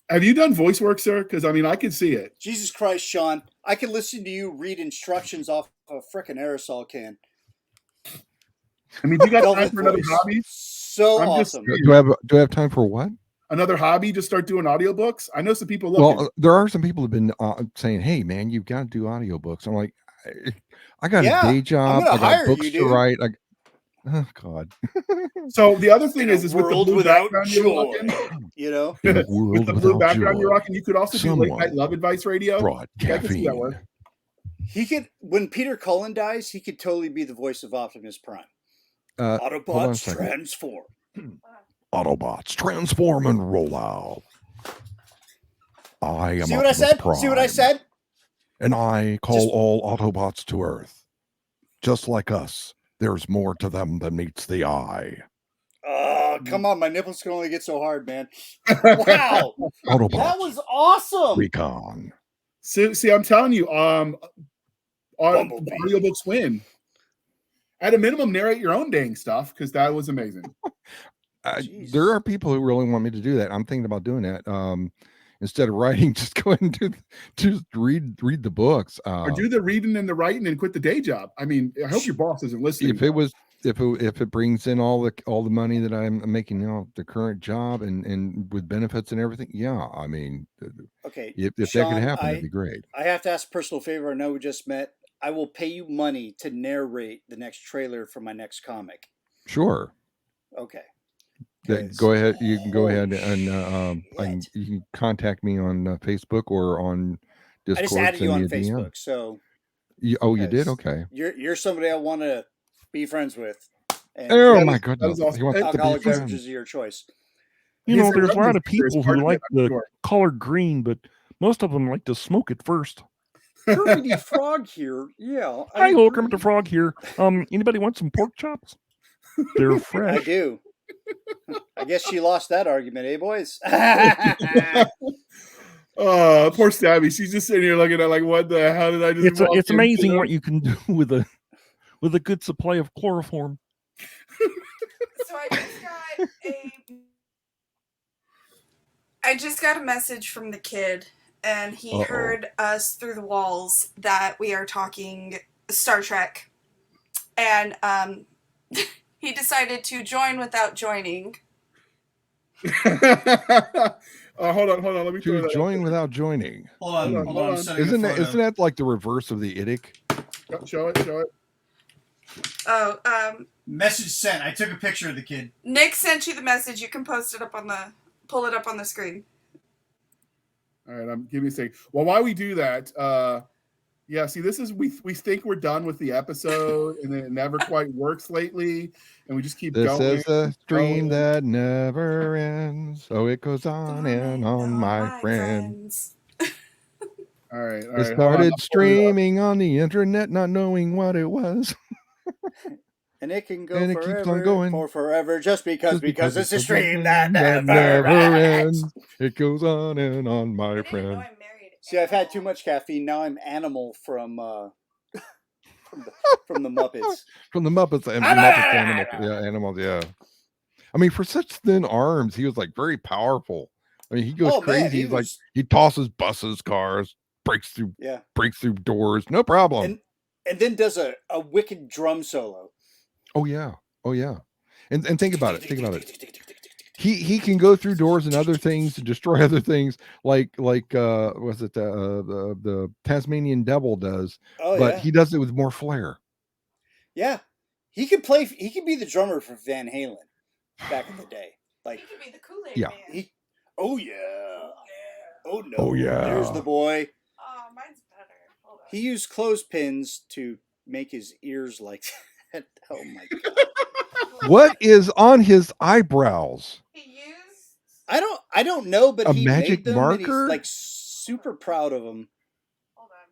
Have you done voice work, sir? Because, I can see it. Jesus Christ, Sean. I can listen to you read instructions off a frickin' aerosol can. Do you got time for another hobby? So awesome. Do I have time for what? Another hobby? Just start doing audiobooks? I know some people Well, there are some people who've been saying, hey, man, you've got to do audiobooks. I'm like, I got Yeah, a day job. gonna I hire got books you, to dude. write. Oh God. So the other thing In a is with the world blue without background you're joy, rocking, you know. In a with world the blue without background you're joy, rocking, you could also do late night someone love advice radio. brought Yeah, I can see that caffeine. work. He could, when Peter Cullen dies, he could totally be the voice of Optimus Prime. Hold on a Autobots second. transform. Autobots transform and roll out. I am See what I Optimus said? Prime, See what I said? and I call Just- all Autobots to Earth. Just like us, there's more to them than meets the eye. Oh, come on. My nipples can only get so hard, man. Wow. Autobots That was awesome. recon. See, I'm telling you, Bumblebee. audiobooks win. At a minimum, narrate your own dang stuff because that was amazing. Jesus. There are people who really want me to do that. I'm thinking about doing that. Instead of writing, just go ahead and just read the books. Or do the reading and the writing and quit the day job. I mean, I hope your boss isn't listening. If it brings in all the money that I'm making now, the current job and with benefits and everything, yeah. I mean, Okay. if Sean, that could happen, that'd be great. I have to ask a personal favor. I know we just met. I will pay you money to narrate the next trailer for my next comic. Sure. Okay. Go ahead. You can go ahead Holy and you can contact me on Facebook or on Discord. I just added you on send me a DM. Facebook, so you did? Okay. you're somebody I want to be friends with. And Oh my goodness! awesome. He wants to be alcoholic friends. beverages are your choice. You know, His there's a lot of revenue is people part who of like it, I'm the sure. color green, but most of them like to smoke it first. Kermit Frog here. Yeah. Hi, hello, Kermit the Frog here. Anybody want some pork chops? They're I fresh. do. I guess she lost that argument, eh, boys? Oh, poor Stabby. She's just sitting here looking at like, what the hell did I just walk It's amazing into? what you can do with a good supply of chloroform. So I just got a message from the kid, and he heard us through the walls that we are talking Star Trek, and he decided to join without joining. Hold on. Let me To join without joining. Hold on. Isn't that like the reverse of the idic? Show it. Oh, Message sent. I took a picture of the kid. Nick sent you the message. You can pull it up on the screen. All right, give me a second. Well, while we do that, yeah, see, this is we think we're done with the episode, and then it never quite works lately, and we just keep This going. is a stream that never ends, so it goes on and on, my friend. All right. It started streaming on the internet, not knowing what it was. And it can go And it forever, keeps on going. for forever, just because it's a stream that that never never ends. ends. It goes on and on, my friend. See, I've had too much caffeine. Now I'm Animal from the Muppets. From the Muppets and Muppets Animals. Yeah, Animals, yeah. I mean, for such thin arms, he was like very powerful. I mean, he goes crazy. Man, he tosses buses, cars, breaks through doors, no problem. And then does a wicked drum solo. Oh yeah. And think about it. He can go through doors and other things to destroy other things, like was it the Tasmanian Devil does? But he does it with more flair. Yeah, he could play. He could be the drummer for Van Halen back in the day. Like he could be the Kool-Aid yeah. Man. Oh yeah. Oh no. Oh yeah. There's the boy. Oh, mine's better. Hold on. He used clothespins to make his ears like that. Oh my god. What is on his eyebrows? He used. I don't know, but he magic made them marker. And he's like super proud of them. Hold on.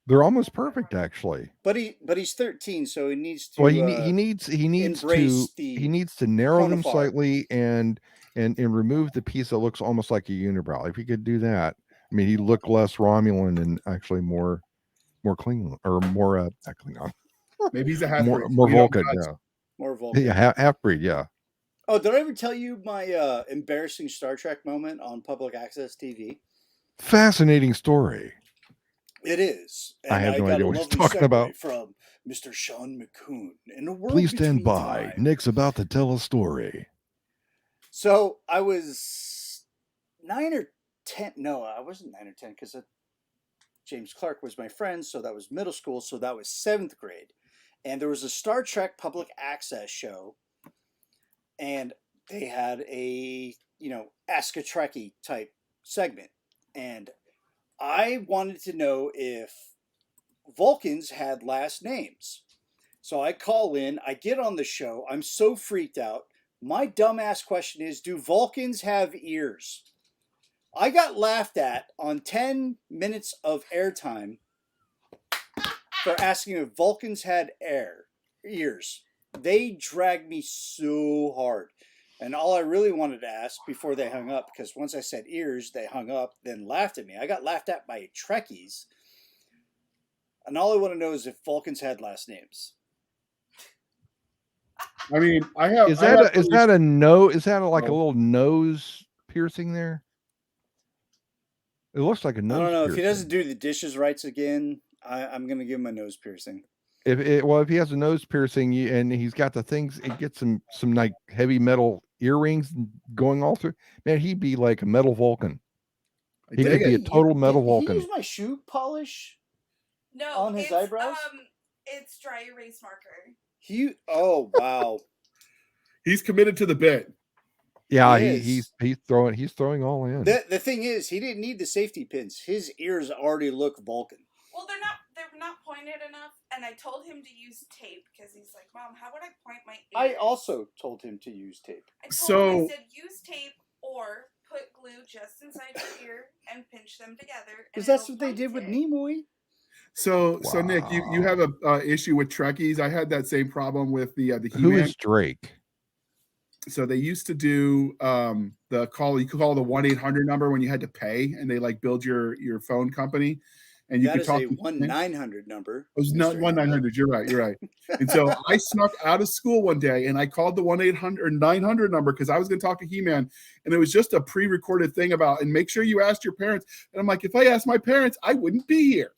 They're almost perfect, actually. But he's 13, so he needs to. Well, he needs to narrow them slightly and remove the piece that looks almost like a unibrow. If he could do that, I mean, he'd look less Romulan and actually more Klingon or more not Klingon. Maybe he's a half more Vulcan, yeah. More Vulcan. Yeah, half breed, yeah. Oh, did I ever tell you my embarrassing Star Trek moment on public access TV? Fascinating story. It is. And I have no idea what he's talking about. From Mr. Sean McCoon. In a world Please stand between by. time. Nick's about to tell a story. So I was 9 or 10. No, I wasn't 9 or 10 because James Clark was my friend, so that was middle school, so that was 7th grade. And there was a Star Trek public access show, and they had a, Ask a Trekkie type segment. And I wanted to know if Vulcans had last names. So I call in, I get on the show, I'm so freaked out. My dumbass question is, do Vulcans have ears? I got laughed at on 10 minutes of airtime for asking if Vulcans had ears. They dragged me so hard. And all I really wanted to ask before they hung up, because once I said ears, they hung up, then laughed at me. I got laughed at by Trekkies. And all I want to know is if Vulcans had last names. I mean, I have. Is I that have is that a no? Is that like a No. little nose piercing there? It looks like a nose. I don't know piercing. if he doesn't do the dishes rights again. I'm gonna give him a nose piercing. If he has a nose piercing and he's got the things, he gets some like heavy metal earrings going all through. Man, he'd be like a metal Vulcan. He could be a total metal Did Vulcan. he use my shoe polish? No, On his eyebrows? It's dry erase marker. Oh wow. He's committed to the bit. Yeah, He he's throwing all in. The thing is, he didn't need the safety pins. His ears already look Vulcan. Well, they're not pointed enough, and I told him to use tape because he's like, Mom, how would I point my ears? I also told him to use tape. I told him, I said, use tape or put glue just inside your ear and pinch them together. Because that's what they did with Nimoy. So Nick, you have a issue with Trekkies. I had that same problem with the He-Man. Who is Drake? So they used to do the call. You could call the 1-800 number when you had to pay, and they like build your phone company, and you could talk. That is a 1-900 number. It was not 1-900. You're right. And so I snuck out of school one day, and I called the 1-800-900 number because I was going to talk to He-Man, and it was just a pre-recorded thing about, and make sure you ask your parents. And I'm like, if I asked my parents, I wouldn't be here.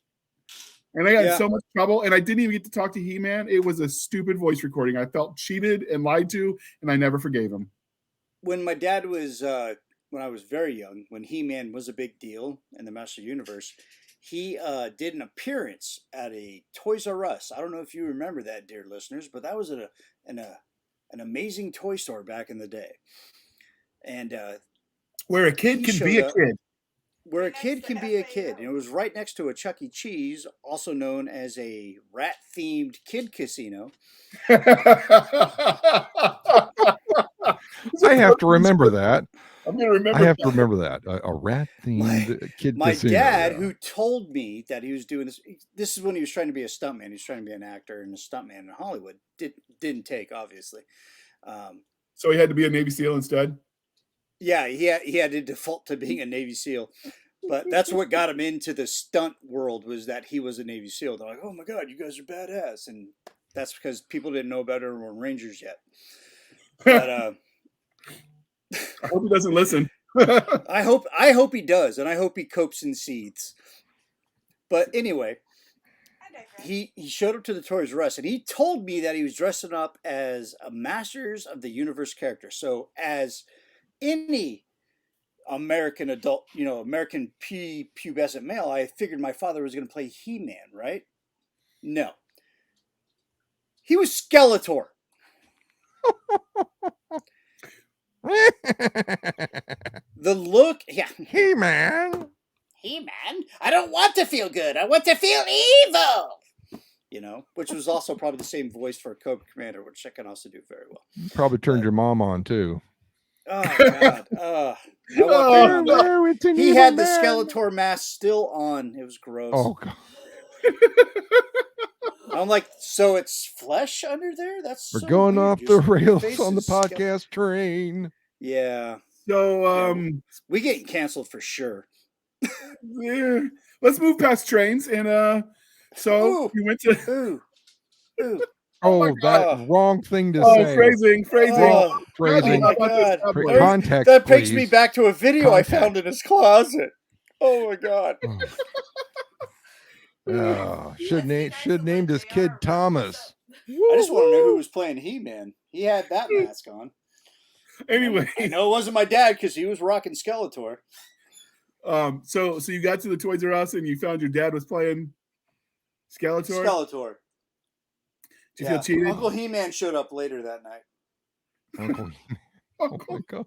And I got in so much trouble, and I didn't even get to talk to He-Man. It was a stupid voice recording. I felt cheated and lied to, and I never forgave him. When my dad was, when I was very young, when He-Man was a big deal in the Master Universe, he did an appearance at a Toys R Us. I don't know if you remember that, dear listeners, but that was an amazing toy store back in the day. And where a kid can be a kid. Where a kid can be a kid. And it was right next to a Chuck E. Cheese, also known as a rat-themed kid casino. I have to remember that. I'm going to remember. I have to remember that. A rat-themed kid casino. My dad, who told me that he was doing this. This is when he was trying to be a stuntman. He was trying to be an actor and a stuntman in Hollywood. Didn't take, obviously. So he had to be a Navy SEAL instead? Yeah, he had to default to being a Navy SEAL. But that's what got him into the stunt world, was that he was a Navy SEAL. They're like, oh my God, you guys are badass. And that's because people didn't know better than Rangers yet. But I hope he doesn't listen. I hope he does, and I hope he copes and seethes. But anyway, he showed up to the Toys R Us, and he told me that he was dressing up as a Masters of the Universe character. So as any American adult, American pubescent male, I figured my father was going to play He-Man, right? No. He was Skeletor. The look, yeah. He-Man. He-Man? I don't want to feel good. I want to feel evil. Which was also probably the same voice for Cobra Commander, which I can also do very well. You probably turned your mom on too. Oh God! He had the Skeletor mask still on. It was gross. Oh God! I'm like, so it's flesh under there? We're going off the rails on the podcast train. Yeah. So we getting canceled for sure. Yeah. Let's move past trains and we went to. Ooh. Oh, that wrong thing to say. Phrasing. Oh, phrasing. my God. Context, that takes please. me back to a video I found in his closet. Oh my God. Should named his kid Thomas. I just want to know who was playing He-Man. He had that mask on. Anyway, I know it wasn't my dad because he was rocking Skeletor. So you got to the Toys R Us and you found your dad was playing Skeletor. Skeletor. Did you feel cheated? Uncle He-Man showed up later that night. Uncle. Oh my God.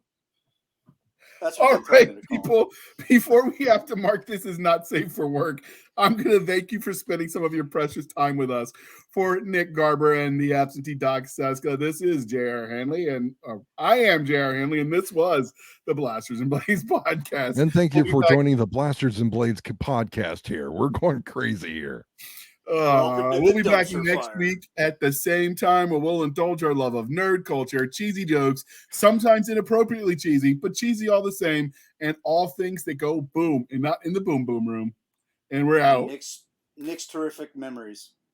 That's what All they told me right, to call him. people, before we have to mark this as not safe for work, I'm going to thank you for spending some of your precious time with us. For Nick Garber and the absentee Doc Cisca, this is J.R. Handley, and I am J.R. Handley, and this was the Blasters and Blades podcast. And thank you We'll be for back- joining the Blasters and Blades podcast here. We're going crazy here. Welcome to We'll the be back dumpster next fire. week at the same time where we'll indulge our love of nerd culture, cheesy jokes, sometimes inappropriately cheesy, but cheesy all the same, and all things that go boom and not in the boom boom room. And we're out. Nick's terrific memories.